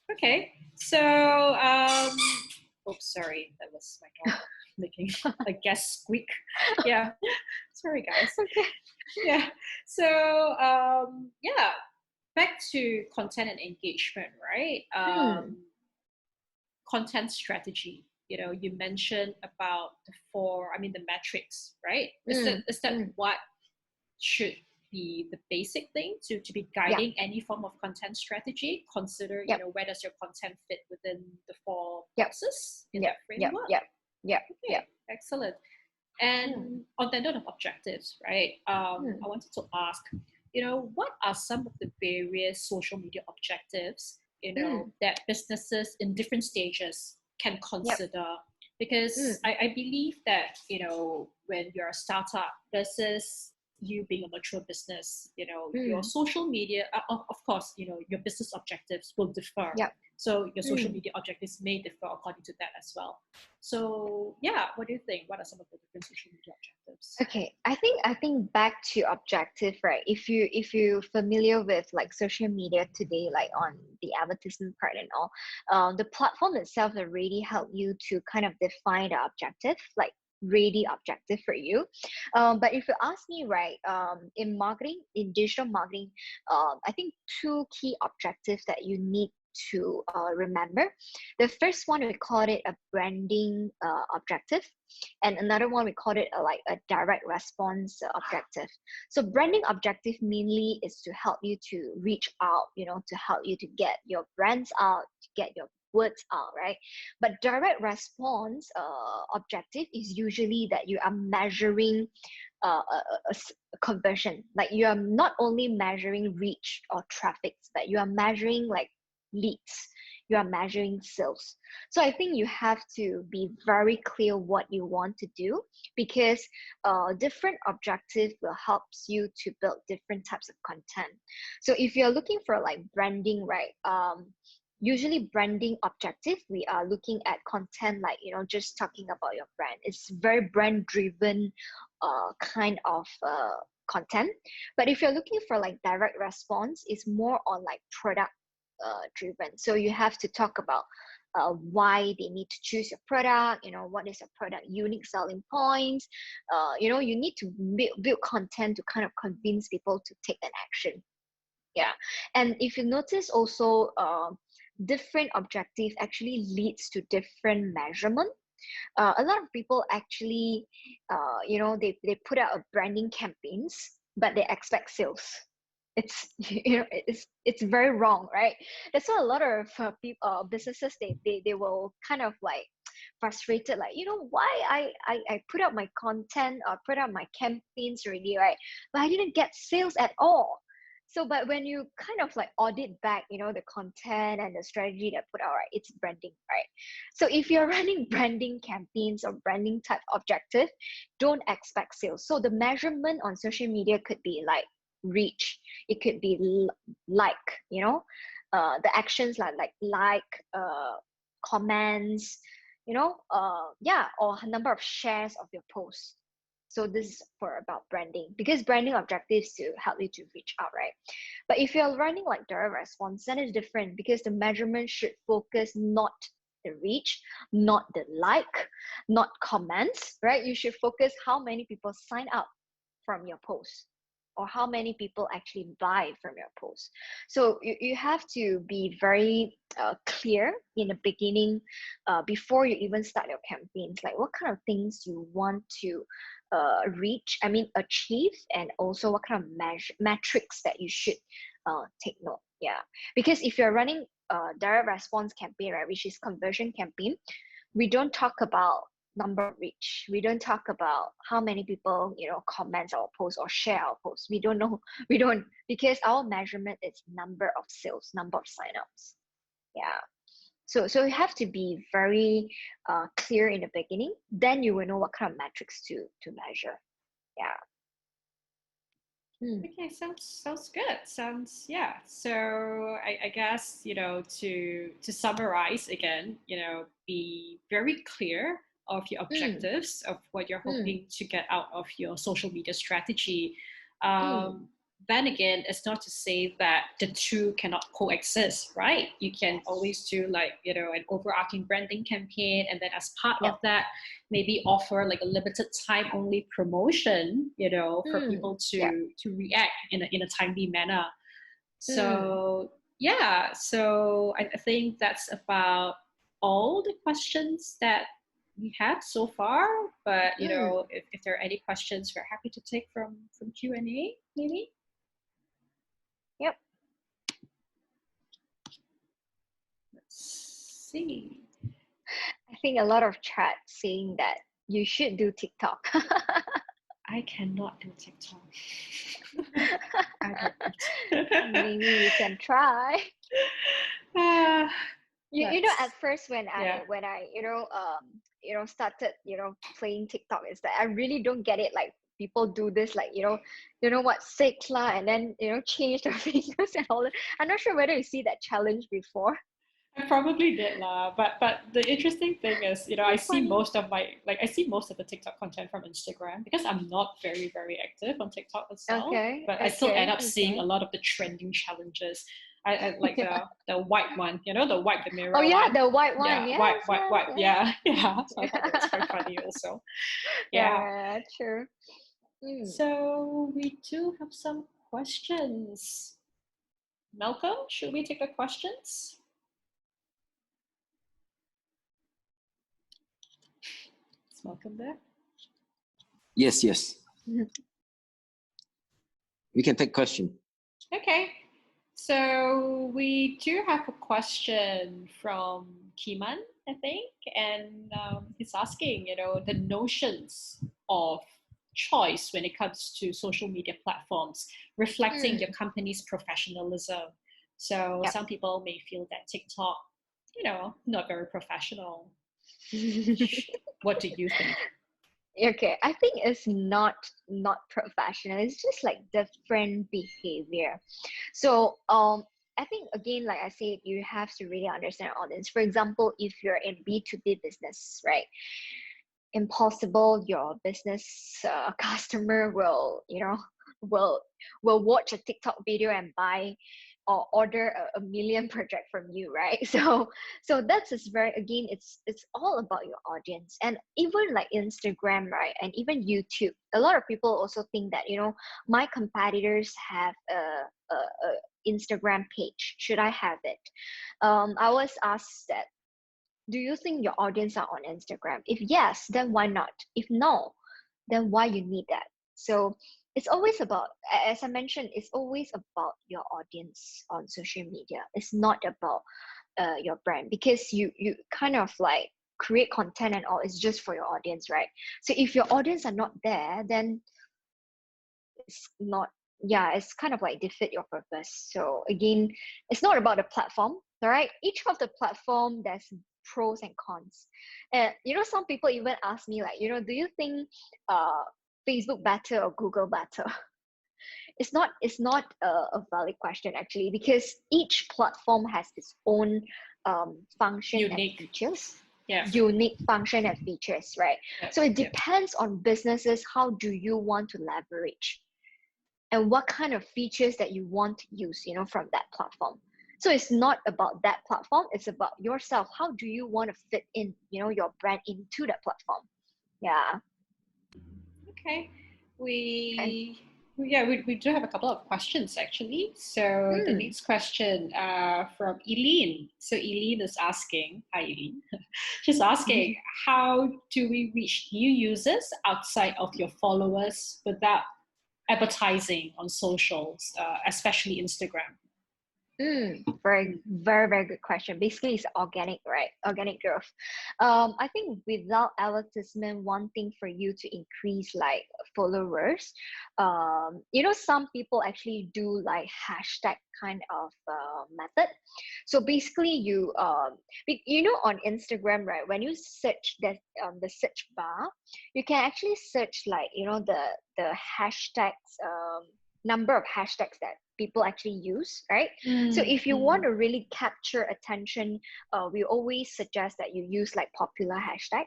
Okay, so oops, sorry, that was my dog making a guest squeak. Yeah, sorry guys. Okay. Yeah, so back to content and engagement, right? Content strategy. You mentioned about the metrics, right? Is that what should be the basic thing to be guiding any form of content strategy? Consider, where does your content fit within the 4 boxes in that framework? Okay, excellent. And on the note of objectives, right? I wanted to ask, what are some of the various social media objectives, that businesses in different stages can consider? Because I believe that, when you're a startup versus you being a mature business, your social media, of course, your business objectives will differ. So your social media objectives may differ according to that as well. So what do you think? What are some of the different social media objectives? Okay, I think back to objective, right? If you familiar with like social media today, like on the advertisement part and all, the platform itself already help you to kind of define the objective, like really objective for you. But if you ask me, right, in digital marketing, I think 2 key objectives that you need to remember. The first one, we call it a branding objective, and another one we call it a direct response objective. So branding objective mainly is to help you to reach out, to help you to get your brands out, to get your words out, right? But direct response objective is usually that you are measuring a conversion. Like you are not only measuring reach or traffic, but you are measuring like leads, you are measuring sales. So I think you have to be very clear what you want to do, because different objectives will help you to build different types of content. So if you're looking for like branding, right, usually branding objective, we are looking at content like, just talking about your brand. It's very brand driven kind of content. But if you're looking for like direct response, it's more on like product driven. So you have to talk about why they need to choose your product, what is your product unique selling points. You need to build content to kind of convince people to take an action. Yeah. And if you notice also, different objective actually leads to different measurement. A lot of people actually, they put out a branding campaigns, but they expect sales. it's it's very wrong, right? That's why a lot of people, businesses, they will kind of like frustrated, like, why I put up my content or put up my campaigns already, right, but I didn't get sales at all. So but when you kind of like audit back, the content and the strategy that put out, right, it's branding, right? So if you're running branding campaigns or branding type objective, don't expect sales. So the measurement on social media could be like reach, it could be like, the actions like comments, yeah, or number of shares of your post. So this is for about branding, because branding objectives to help you to reach out, right? But if you're running like direct response, then it's different, because the measurement should focus not the reach, not the like, not comments, right? You should focus how many people sign up from your post, or how many people actually buy from your post. So you have to be very clear in the beginning, before you even start your campaigns, like what kind of things you want to achieve, and also what kind of metrics that you should take note. Yeah, because if you're running a direct response campaign, right, which is conversion campaign, we don't talk about number of reach. We don't talk about how many people, comment our post or share our post. We don't know. We don't, because our measurement is number of sales, number of signups. Yeah. So you have to be very clear in the beginning. Then you will know what kind of metrics to measure. Yeah. Okay, sounds good. Yeah. So I guess, to summarize again, be very clear of your objectives of what you're hoping to get out of your social media strategy. Then again, it's not to say that the two cannot coexist, right? You can always do an overarching branding campaign, and then as part of that, maybe offer like a limited time only promotion, for people to react in a timely manner. So yeah, so I think that's about all the questions that we have so far. But if there are any questions, we're happy to take from Q&A, maybe. Yep. Let's see. I think a lot of chat saying that you should do TikTok. I cannot do TikTok. Maybe you can try. At first when I started playing TikTok, is that I really don't get it. Like, people do this, like, what, six lah, and then change the fingers and all that. I'm not sure whether you see that challenge before. I probably did lah, but the interesting thing is, I see most of the TikTok content from Instagram, because I'm not very, very active on TikTok itself. But I still end up seeing a lot of the trending challenges. I like the white one, the wipe the mirror. Oh yeah, one. the white one. Yeah, yes, wipe. Yeah. So I thought that was quite funny also. Yeah, true. So we do have some questions. Malcolm, should we take the questions? Is Malcolm there? Yes. We can take question. Okay. So we do have a question from Kiman, I think, and he's asking, the notions of choice when it comes to social media platforms, reflecting your company's professionalism. So some people may feel that TikTok, not very professional. What do you think? Okay, I think it's not professional. It's just like different behavior. So I think, again, like I said, you have to really understand our audience. For example, if you're in B2B business, right? Impossible your business customer will watch a TikTok video and buy or order a million project from you, right? So that's just very, again, it's all about your audience. And even like Instagram, right, and even YouTube, a lot of people also think that my competitors have a Instagram page, should I have it? I was asked that, do you think your audience are on Instagram? If yes, then why not? If no, then why you need that? So it's always about, as I mentioned, it's always about your audience on social media. It's not about your brand, because you kind of like create content and all, it's just for your audience, right? So if your audience are not there, then it's not, yeah, it's kind of like defeat your purpose. So again, it's not about the platform, all right? Each of the platform, there's pros and cons. And you know, some people even ask me like, you know, do you think Facebook better or Google better? It's not a valid question actually, because each platform has its own function Unique. and features. Yeah. Unique function and features, right? Yep. So it depends on businesses, how do you want to leverage and what kind of features that you want to use, you know, from that platform. So it's not about that platform, it's about yourself. How do you want to fit in, you know, your brand into that platform? Yeah. Okay. Okay. We do have a couple of questions actually. So the next question from Eileen. So Eileen is asking, hi Eileen. She's asking, how do we reach new users outside of your followers without advertising on socials, especially Instagram? Very good question. Basically, it's organic, right? Organic growth. I think without advertisement, one thing for you to increase like followers, you know, some people actually do like hashtag kind of method. So basically, you know, on Instagram, right? When you search the search bar, you can actually search like, you know, the hashtags, number of hashtags that people actually use, right? So if you want to really capture attention, we always suggest that you use like popular hashtag.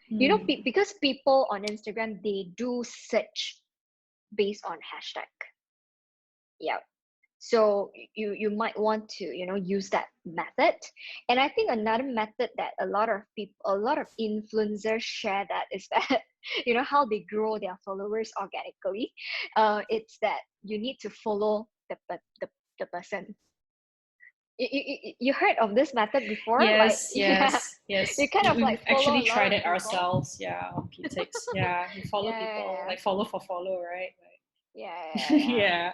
You know, because people on Instagram, they do search based on hashtag. Yeah. So you might want to, you know, use that method. And I think another method that a lot of influencers share that is that, you know, how they grow their followers organically. It's that you need to follow the person. You heard of this method before? Yes, Like, yeah, yes. you kind of We've like follow actually a lot tried of it people. ourselves. Yeah, on PTix. Yeah, you follow people, Yeah. like follow for follow, right? Yeah. Yeah.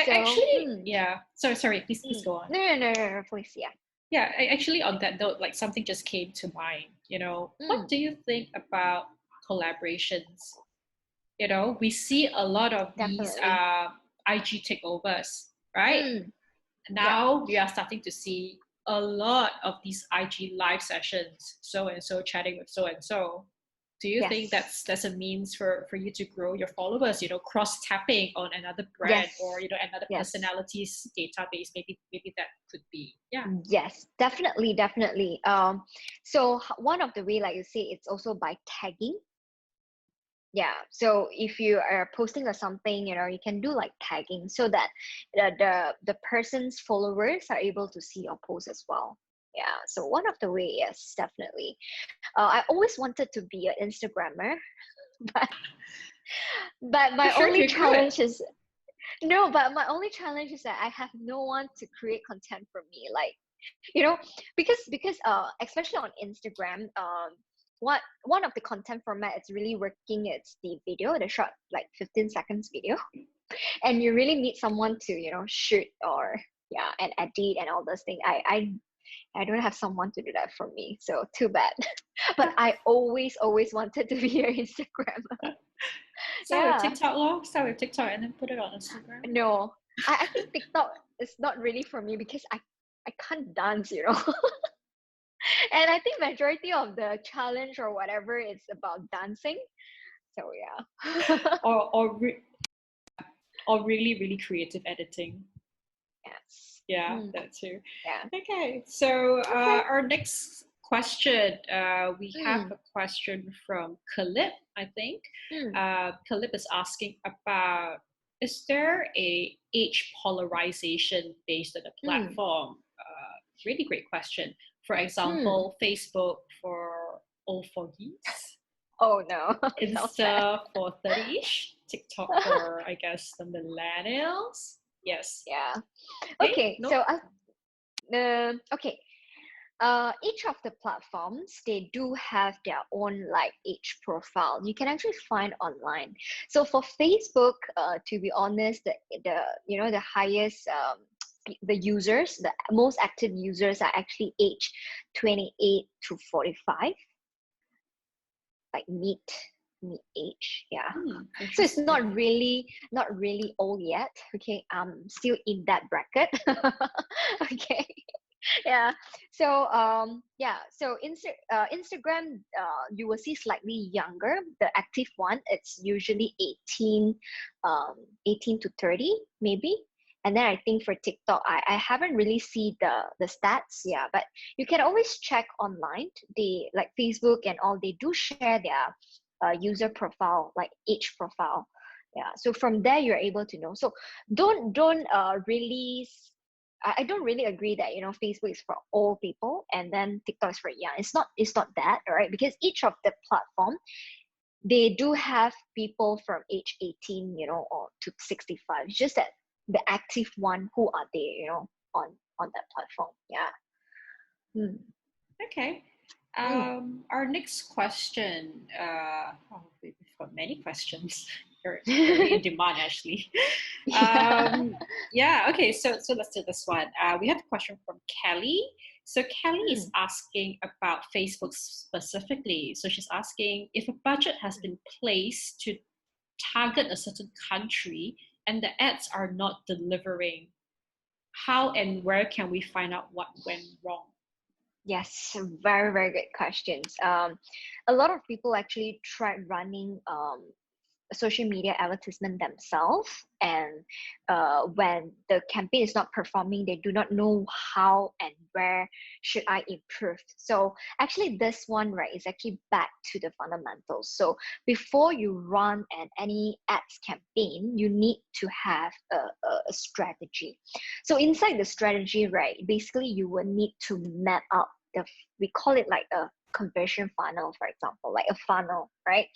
So, Actually, yeah. Sorry. Please go on. No, please, yeah. Yeah, actually, on that note, like something just came to mind. You know, what do you think about collaborations? You know, we see a lot of these Definitely. IG takeovers, right? Yeah. Now we are starting to see a lot of these IG live sessions, so and so chatting with so and so. Do you think Yes. that's a means for you to grow your followers? You know, cross tapping on another brand, Yes. or you know, another Yes. personality's database. Maybe that could be. Yeah. Yes, definitely. So one of the way, like you say, it's also by tagging. Yeah, so if you are posting or something, you know, you can do like tagging so that the person's followers are able to see your post as well. Yeah, so one of the way, yes, definitely. I always wanted to be an Instagrammer, but my Sure, only you could. challenge is no, but my only challenge is that I have no one to create content for me. Like, you know, because especially on Instagram, what one of the content format it's really working, it's the video, the short like 15 seconds video. And you really need someone to, you know, shoot or yeah, and edit and all those things. I don't have someone to do that for me, so too bad. But I always wanted to be an Instagrammer. Start with Yeah. TikTok, lor. Start with TikTok and then put it on Instagram. No, I think TikTok is not really for me because I can't dance, you know. And I think majority of the challenge or whatever is about dancing. So yeah. Or really creative editing. Yes. Yeah, that too. Yeah. Okay, so Okay. our next question, we have a question from Kalip, I think. Kalip is asking about, is there a age polarization based on the platform? Really great question. For example, Facebook for old fogies, Oh no. So sad. Insta for 30-ish, TikTok for, I guess, the millennials. Yes. Yeah. Hey, Okay. no. So okay. Each of the platforms, they do have their own like age profile. You can actually find online. So for Facebook, to be honest, the the highest the users, the most active users are actually age 28 to 45, like mid age. Yeah. So it's not really old yet. Okay, I'm still in that bracket. Okay. Yeah. So so Instagram, you will see slightly younger. The active one, it's usually 18 18 to 30 maybe. And then I think for TikTok, I haven't really seen the stats. Yeah, but you can always check online. They, like Facebook and all, they do share their user profile, like age profile. Yeah, so from there you're able to know. So don't really I don't really agree that Facebook is for old people and then TikTok is for young. It's not that, all right? Because each of the platform, they do have people from age 18, or to 65. It's just that the active one, who are they, on that platform. Yeah. Okay. Our next question. We've got many questions. You're very in demand, actually. Yeah. Okay. So let's do this one. We have a question from Kelly. So Kelly is asking about Facebook specifically. So she's asking if a budget has been placed to target a certain country and the ads are not delivering, how and where can we find out what went wrong? Yes, very, very good questions. A lot of people actually tried running social media advertisement themselves, and when the campaign is not performing, they do not know how and where should I improve. So actually this one, right, is actually back to the fundamentals. So before you run any ads campaign, you need to have a strategy. So inside the strategy, right, basically you will need to map out we call it like a conversion funnel, for example, like a funnel, right?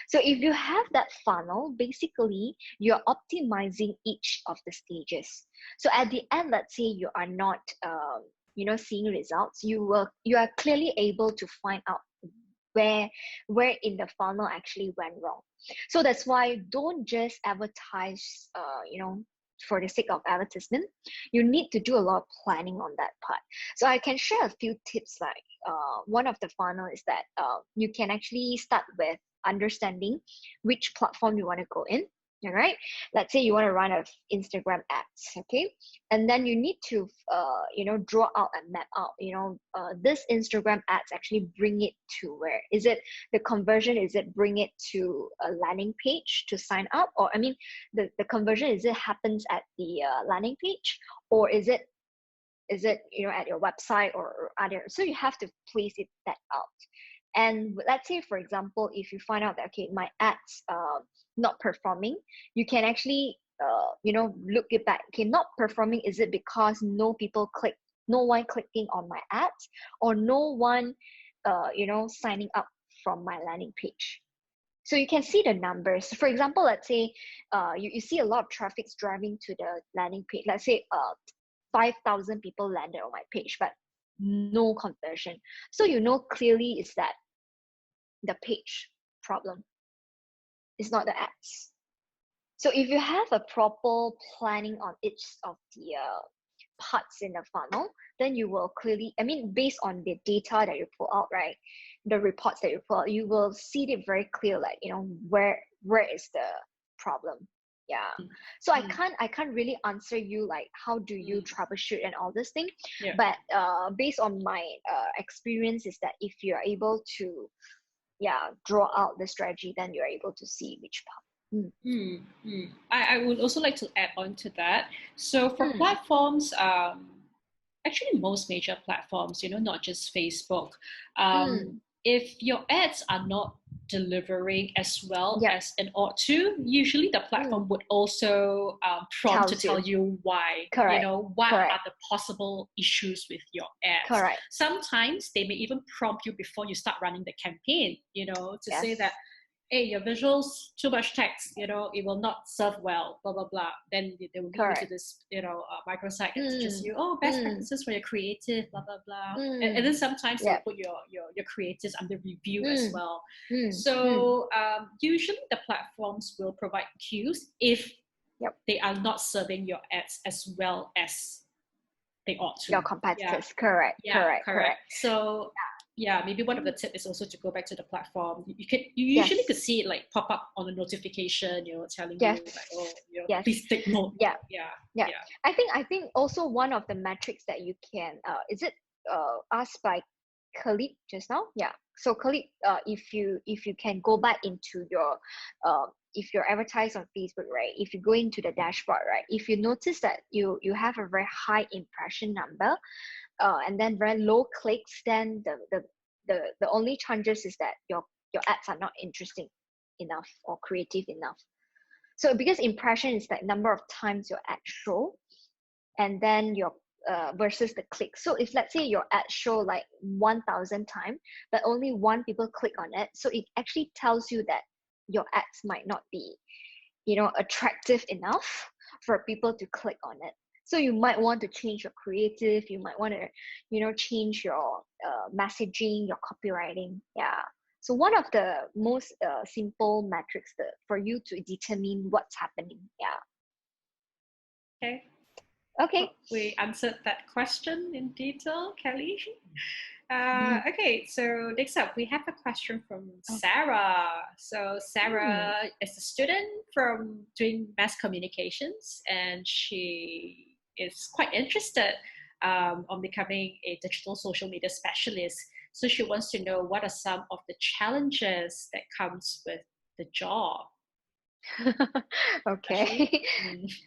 So if you have that funnel, basically you're optimizing each of the stages. So at the end, let's say you are not seeing results, you are clearly able to find out where in the funnel actually went wrong. So that's why don't just advertise for the sake of advertisement. You need to do a lot of planning on that part. So I can share a few tips. Like one of the funnel is that you can actually start with understanding which platform you want to go in. All right, let's say you want to run an Instagram ads, okay, and then you need to draw out and map out this Instagram ads actually bring it to where is it, the conversion, is it bring it to a landing page to sign up, or I mean the conversion, is it happens at the landing page, or is it at your website or other. So you have to place that out. And let's say, for example, if you find out that, okay, my ads not performing, you can actually look it back. Okay, not performing, is it because no one clicking on my ads, or no one signing up from my landing page? So you can see the numbers. For example, let's say you see a lot of traffic driving to the landing page. Let's say 5,000 people landed on my page, but no conversion. So clearly is that the page problem. It's not the ads. So if you have a proper planning on each of the parts in the funnel, then you will clearly, I mean, based on the data that you pull out, right, the reports that you pull out, you will see it very clear, like where is the problem. Yeah. So I can't really answer you like how do you troubleshoot and all this thing. Yeah. But based on my experience is that if you're able to draw out the strategy, then you're able to see which part. I would also like to add on to that. So for platforms, actually most major platforms, not just Facebook, if your ads are not delivering as well as an ought to, usually the platform would also prompt to tell you why. Correct. What are the possible issues with your ads. Correct. Sometimes they may even prompt you before you start running the campaign, to say that hey, your visuals, too much text, you know, it will not serve well, blah, blah, blah. Then they will lead you to Correct. this, you know, microsite that teaches Mm, you, oh, best mm, practices for your creative, blah, blah, blah. And then mm. sometimes they'll Yeah. put your creatives under review as Mm, well. mm, mm. So usually the platforms will provide cues if Yep. they are not serving your ads as well as they ought to. Your Yeah. competitors. Correct. Yeah, Correct. correct. Correct. So yeah, maybe one of the tips is also to go back to the platform. You Yes. usually could see it like pop up on a notification, you know, telling Yes. you like, oh, you know, Yes. please take note. Yeah. Yeah. Yeah. I think also one of the metrics that you can is it asked by Khalid just now? Yeah. So Khalid, if you can go back into your if you're advertised on Facebook, right? If you go into the dashboard, right? If you notice that you have a very high impression number, and then very low clicks, then the only chances is that your ads are not interesting enough or creative enough. So because impression is like number of times your ad show, and then your versus the click. So if let's say your ad show like 1,000 times, but only one people click on it, so it actually tells you that your ads might not be, you know, attractive enough for people to click on it. So you might want to change your creative. You might want to, you know, change your messaging, your copywriting. Yeah. So one of the most simple metrics for you to determine what's happening. Yeah. Okay. Okay. Well, we answered that question in detail, Kelly. Mm-hmm. Okay, so next up, we have a question from Sarah. So Sarah is a student from doing mass communications, and she is quite interested on becoming a digital social media specialist. So she wants to know what are some of the challenges that comes with the job. Okay.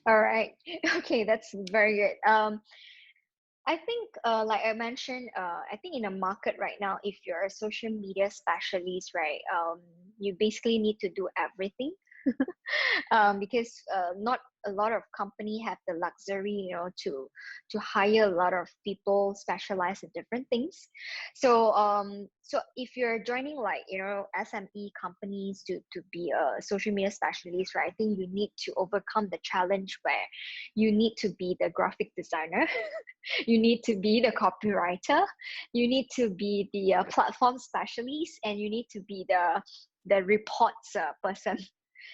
All right. Okay, that's very good. I think, like I mentioned, I think in the market right now, if you're a social media specialist, right, you basically need to do everything. Because not a lot of company have the luxury, you know, to hire a lot of people specialized in different things. So so if you're joining like, you know, SME companies to be a social media specialist, right, I think you need to overcome the challenge where you need to be the graphic designer, you need to be the copywriter, you need to be the platform specialist, and you need to be the reports person.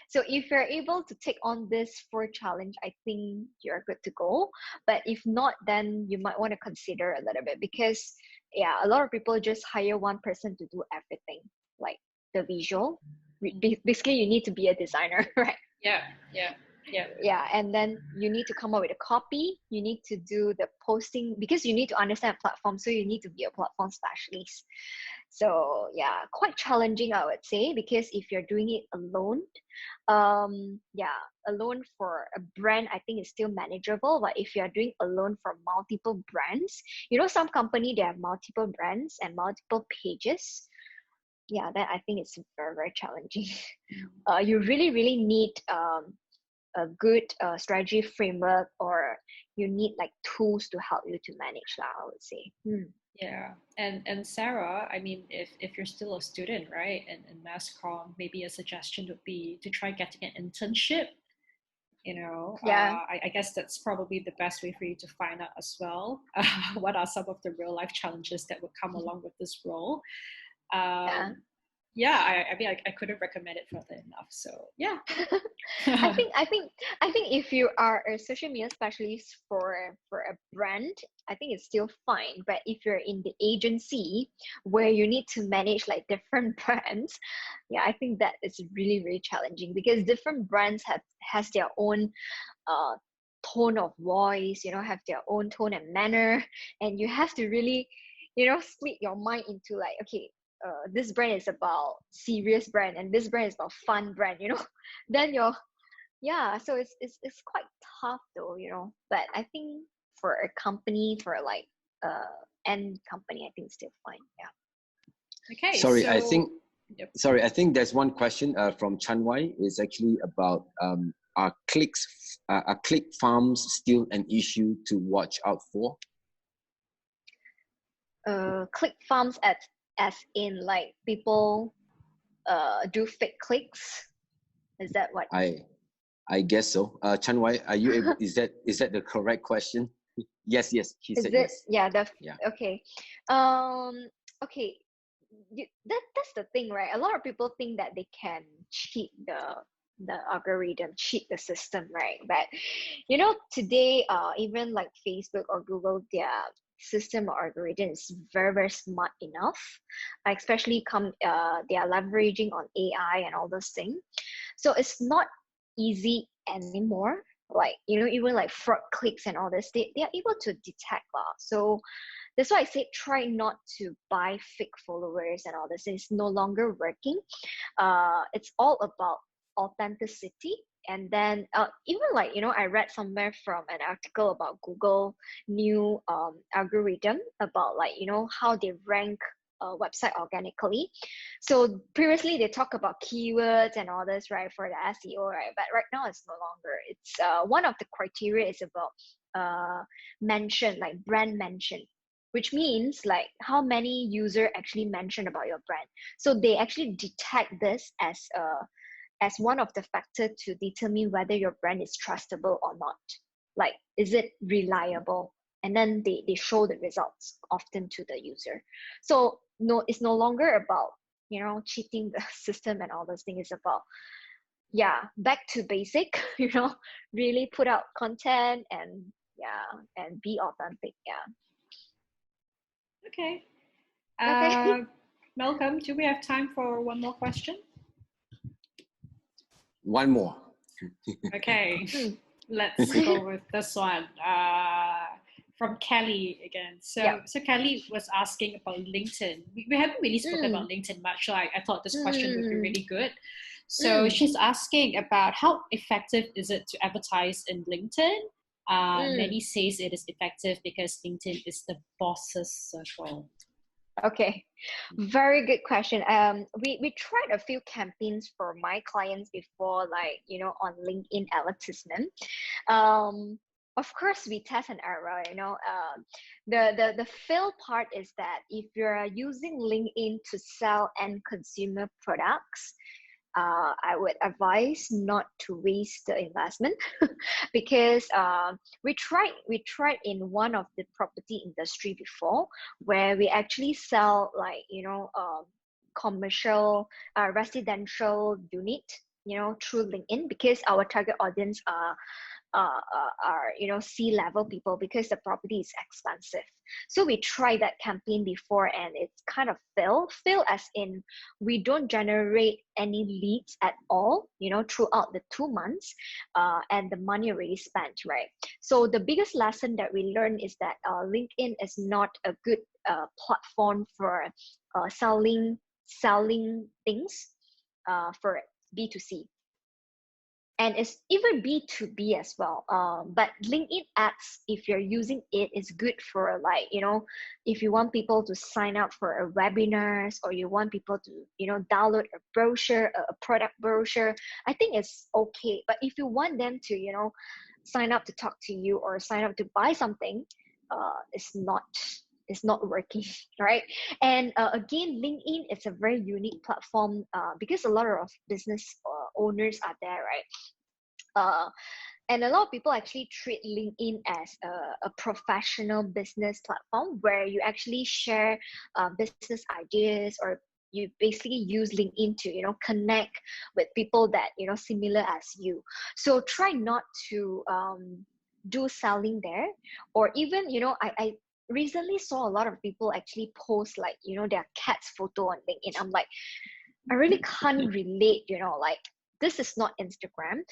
So if you're able to take on this for challenge, I think you're good to go. But if not, then you might want to consider a little bit, because yeah, a lot of people just hire one person to do everything, like the visual. Basically, you need to be a designer, right? Yeah. Yeah, and then you need to come up with a copy. You need to do the posting, because you need to understand platform. So you need to be a platform specialist. So yeah, quite challenging, I would say, because if you're doing it alone, yeah, alone for a brand, I think it's still manageable. But if you're doing alone for multiple brands, you know, some company, they have multiple brands and multiple pages. Yeah, that I think it's very, very challenging. You really need a good strategy framework, or you need like tools to help you to manage that, I would say. Yeah, and Sarah, I mean, if you're still a student, right, and in mass comm, maybe a suggestion would be to try getting an internship. You know, Yeah. I guess that's probably the best way for you to find out as well. What are some of the real life challenges that would come along with this role? Yeah. Yeah, I mean, I couldn't recommend it further enough. So yeah. I think if you are a social media specialist for a brand, I think it's still fine. But if you're in the agency where you need to manage like different brands, yeah, I think that is really, really challenging, because different brands has their own tone of voice, you know, have their own tone and manner, and you have to really, you know, split your mind into like, okay, this brand is about serious brand, and this brand is about fun brand, you know. Then yeah, so it's quite tough though, you know. But I think for a company, for like end company, I think it's still fine. Yeah. Okay. Sorry, so, I think yep. sorry, I think there's one question from Chanwai. It's actually about are click farms still an issue to watch out for? Click farms as in like people do fake clicks? Is that what? I guess so. Chan Wai, are you able? Is that the correct question? Yes, yes. He Is said it? yes. Yeah. Yeah. Okay. Okay. That's the thing, right? A lot of people think that they can cheat the algorithm, cheat the system, right? But today, even like Facebook or Google, their system or algorithm is very, very smart enough. Especially they are leveraging on AI and all those things. So it's not easy anymore. Like, even like fraud clicks and all this, they are able to detect. So that's why I say try not to buy fake followers and all this. It's no longer working. It's all about authenticity. And then even like, I read somewhere from an article about Google new algorithm about like, how they rank a website organically. So previously they talk about keywords and all this, right, for the SEO, right? But right now it's no longer. It's one of the criteria is about mention, like brand mention, which means like how many user actually mention about your brand. So they actually detect this as one of the factor to determine whether your brand is trustable or not. Like, is it reliable? And then they show the results often to the user. So no, it's no longer about cheating the system and all those things. It's about back to basic. Really put out content and be authentic. Okay. Okay. Malcolm, do we have time for one more question? One more. Okay, let's go with this one. From Kelly again. So Kelly was asking about LinkedIn. We haven't really spoken about LinkedIn much, so I thought this question would be really good. So she's asking about how effective is it to advertise in LinkedIn? Many says it is effective because LinkedIn is the boss's circle. Okay, very good question. We tried a few campaigns for my clients before, like on LinkedIn advertisement. Of course, we test and error. The fail part is that if you're using LinkedIn to sell end consumer products, I would advise not to waste the investment because we tried in one of the property industry before where we actually sell like commercial residential unit through LinkedIn because our target audience are C-level people because the property is expensive. So we tried that campaign before and it's kind of fail as in we don't generate any leads at all throughout the 2 months and the money already spent, right? So the biggest lesson that we learned is that LinkedIn is not a good platform for selling things for B2C. And it's even B2B as well. But LinkedIn ads, if you're using it, is good for like, if you want people to sign up for a webinars or you want people to, download a brochure, a product brochure, I think it's okay. But if you want them to, sign up to talk to you or sign up to buy something, it's not working, right? And again, LinkedIn is a very unique platform because a lot of business owners are there, right? And a lot of people actually treat LinkedIn as a professional business platform where you actually share business ideas, or you basically use LinkedIn to connect with people that similar as you. So try not to do selling there, or even I recently saw a lot of people actually post like their cat's photo on LinkedIn. I'm like, I really can't relate, like this is not Instagram.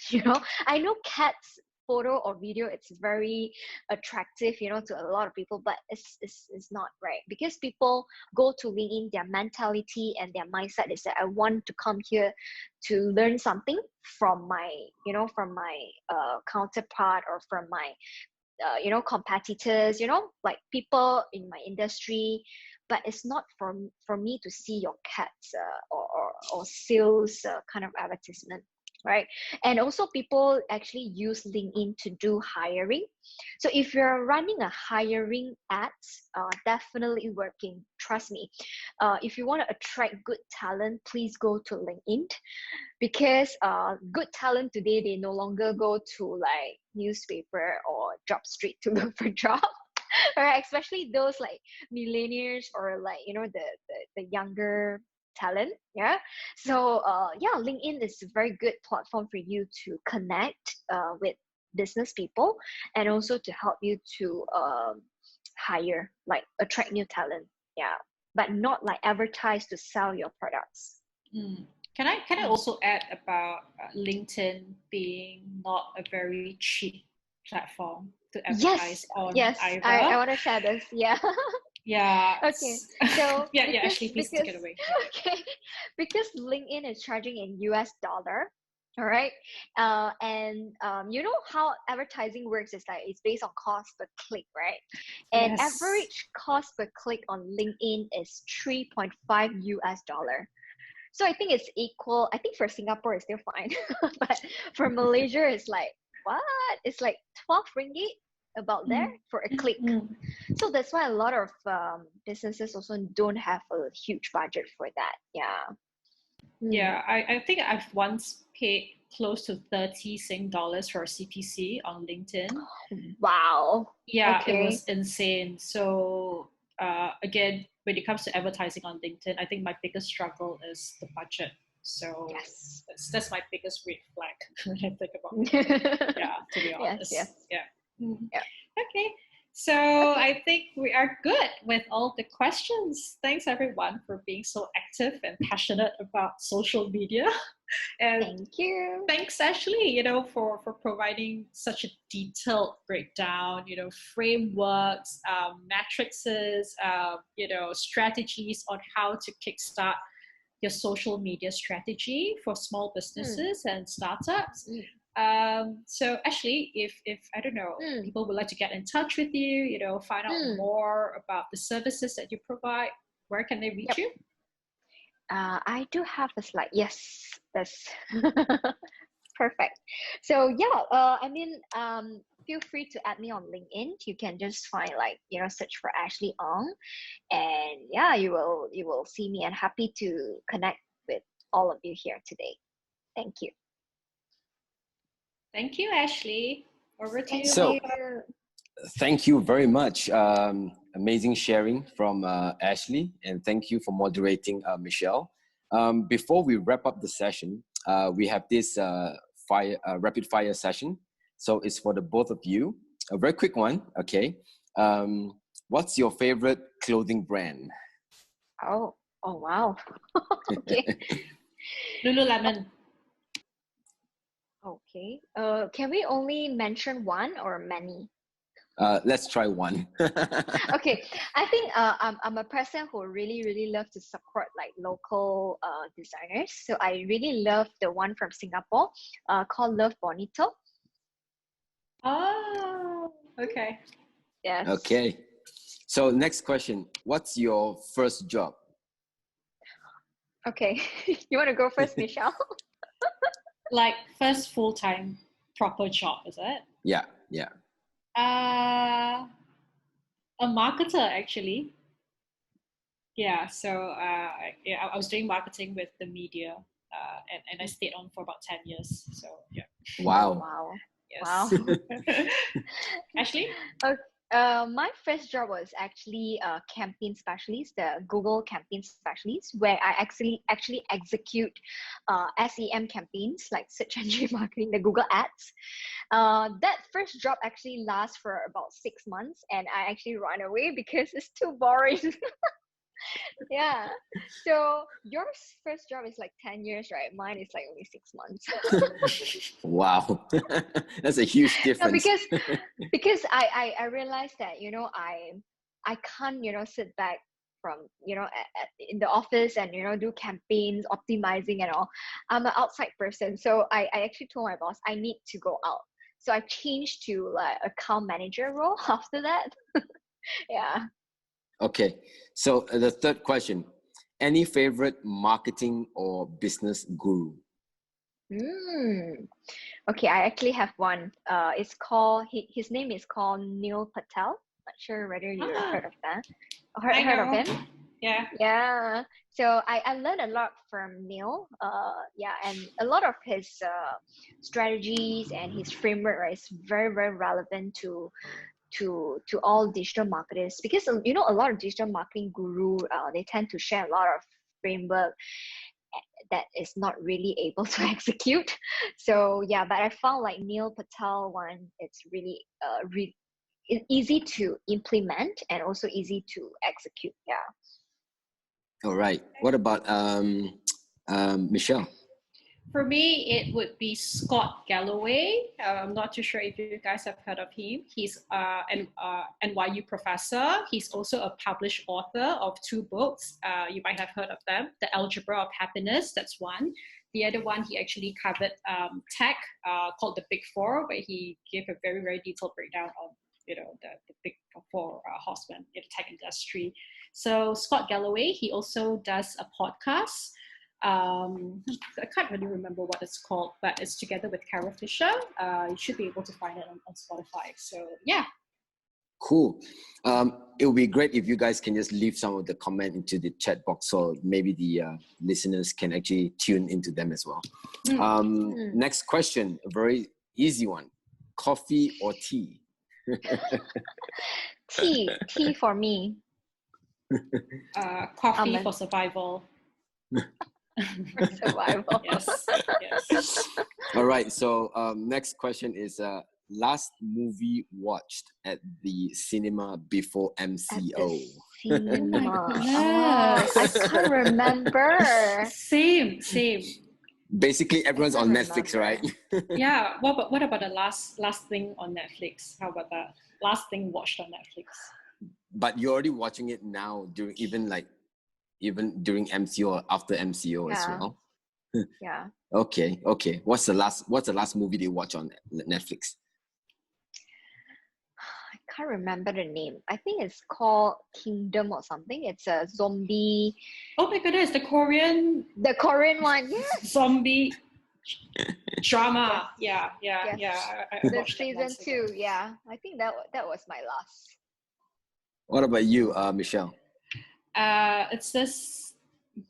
I know cats photo or video, it's very attractive, to a lot of people, but it's not, right? Because people go to LinkedIn, their mentality and their mindset is that I want to come here to learn something from my, counterpart or from my competitors, like people in my industry, but it's not for me to see your cats or sales kind of advertisement. right? And also people actually use LinkedIn to do hiring. So if you're running a hiring ads, definitely working, trust me. If you want to attract good talent, please go to LinkedIn, because good talent today, they no longer go to like newspaper or job street to look for job. Right, especially those like millennials or like the younger talent. Yeah, so yeah, LinkedIn is a very good platform for you to connect with business people, and also to help you to hire, like attract new talent. Yeah, but not like advertise to sell your products. Mm. Can I also add about LinkedIn being not a very cheap platform to advertise Yes, on yes, I either? want to share this. Yeah. Yeah. Okay, so Yeah, yeah, because Ashley, please take because it away. Yeah. okay, because LinkedIn is charging in US dollar, all right, and you know how advertising works is like it's based on cost per click, right? And Yes. average cost per click on LinkedIn is 3.5 US dollar. So I think it's equal. I think for Singapore it's still fine, but for Malaysia it's like what? It's like 12 ringgit about there Mm. for a click. Mm. So that's why a lot of businesses also don't have a huge budget for that. Yeah. Hmm. Yeah, I think I've once paid close to 30 Sing dollars for a CPC on LinkedIn. Wow. Yeah, it Okay. was insane. So again, when it comes to advertising on LinkedIn, I think my biggest struggle is the budget. So Yes. that's my biggest red flag when I think about LinkedIn. Yeah, to be Yes. Yes. honest. Yeah. Mm. Yeah. Okay. So Okay. I think we are good with all the questions. Thanks everyone for being so active and passionate about social media. And Thank you. thanks Ashley, for providing such a detailed breakdown, frameworks, matrices, strategies on how to kickstart your social media strategy for small Hmm. businesses and startups. Hmm. So Ashley, if I don't know, Hmm. people would like to get in touch with you, find out Hmm. more about the services that you provide, where can they reach Yep. you? I do have a slide. Yes, that's perfect. So yeah, I mean, feel free to add me on LinkedIn. You can just find like search for Ashley Ong, and yeah, you will see me, and happy to connect with all of you here today. Thank you. Thank you, Ashley. Over to you, Thank So you. Malcolm. thank you very much. Amazing sharing from Ashley, and thank you for moderating, Michelle. Before we wrap up the session, we have this rapid fire session. So it's for the both of you. A very quick one, okay? What's your favorite clothing brand? Oh, oh wow. Okay. Lululemon. Okay. Can we only mention one or many? Let's try one. Okay, I think I'm a person who really love to support like local designers. So I really love the one from Singapore called Love Bonito. Oh, okay. Yes. Okay. So next question. What's your first job? Okay. You want to go first, Michelle? Like first full-time proper job, is it? Yeah, yeah. A marketer actually. Yeah, so yeah, I was doing marketing with the media, and I stayed on for about 10 years. So yeah, Oh Wow. wow. Wow. yes. Ashley? Okay. My first job was actually a campaign specialist, the Google campaign specialist, where I actually execute SEM campaigns like search engine marketing, the Google ads. That first job actually lasts for about 6 months, and I actually run away because it's too boring. Yeah. So your first job is like 10 years, right? Mine is like only 6 months. Wow. That's a huge No, difference. because I realized that I can't sit back from in the office and do campaigns, optimizing and all. I'm an outside person, so I actually told my boss I need to go out. So I changed to like account manager role after that. Yeah. Okay. So the third question. Any favorite marketing or business guru? Mm. Okay, I actually have one. It's called his name is called Neil Patel. Not sure whether you've Ah, heard of that. I Heard of know. him? Yeah. Yeah. So I learned a lot from Neil. Yeah, and a lot of his strategies and his framework, right, is very, very relevant to all digital marketers, because you know a lot of digital marketing guru they tend to share a lot of framework that is not really able to execute. So yeah, but I found like Neil Patel one, it's really easy to implement and also easy to execute. Yeah. All right. What about Michelle? For me, it would be Scott Galloway. I'm not too sure if you guys have heard of him. He's an NYU professor. He's also a published author of 2 books. You might have heard of them. The Algebra of Happiness, that's one. The other one, he actually covered tech called The Big Four, where he gave a very, very detailed breakdown on the big four horsemen in the tech industry. So Scott Galloway, he also does a podcast. I can't really remember what it's called, but it's together with Carol Fisher. You should be able to find it on Spotify. So yeah. Cool. It would be great if you guys can just leave some of the comment into the chat box, so maybe the listeners can actually tune into them as well. Next question, a very easy one. Coffee or tea? Tea for me. Coffee for survival. For survival. Yes. Yes. All right. So next question is last movie watched at the cinema before MCO. Cinema. Oh my goodness. I can't remember. Same. Basically, everyone's on Netflix, right? Yeah. What about the last thing on Netflix? How about that? Last thing watched on Netflix. But you're already watching it now during even during MCO or after MCO as well. Yeah. Okay. What's the last movie they watch on Netflix? I can't remember the name. I think it's called Kingdom or something. It's a zombie. Oh my goodness, the Korean one. Yes. Zombie drama. Yes. Yeah. I The watched season 2. Yeah. I think that was my last. What about you, Michelle? It's this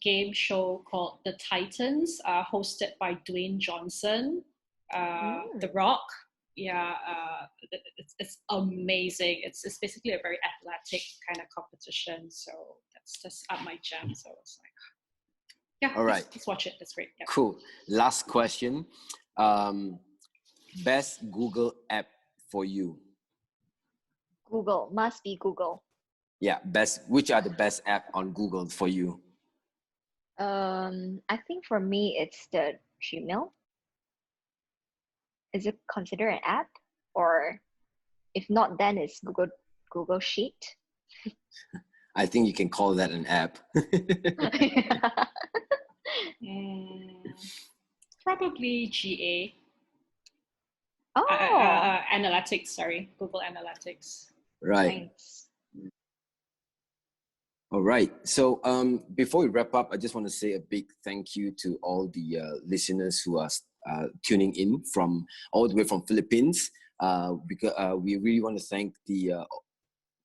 game show called The Titans, hosted by Dwayne Johnson, The Rock. Yeah, it's amazing. It's basically a very athletic kind of competition. So that's just up my jam. So it's like, yeah, all right, let's watch it. That's great. Yeah. Cool. Last question. Best Google app for you? Google. Must be Google. Yeah, which are the best app on Google for you? I think for me it's the Gmail. Is it considered an app? Or if not, then it's Google Sheet. I think you can call that an app. Probably GA. Oh. Analytics, sorry. Google Analytics. Right. Nice. All right. So before we wrap up, I just want to say a big thank you to all the listeners who are tuning in from all the way from Philippines. Because we really want to thank the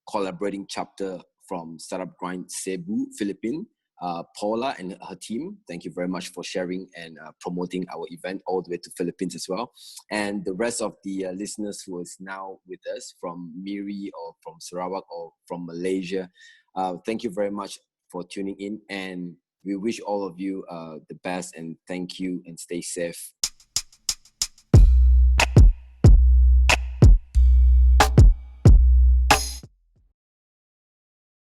collaborating chapter from Startup Grind Cebu, Philippines, Paula and her team. Thank you very much for sharing and promoting our event all the way to Philippines as well. And the rest of the listeners who is now with us from Miri or from Sarawak or from Malaysia, thank you very much for tuning in, and we wish all of you the best, and thank you and stay safe.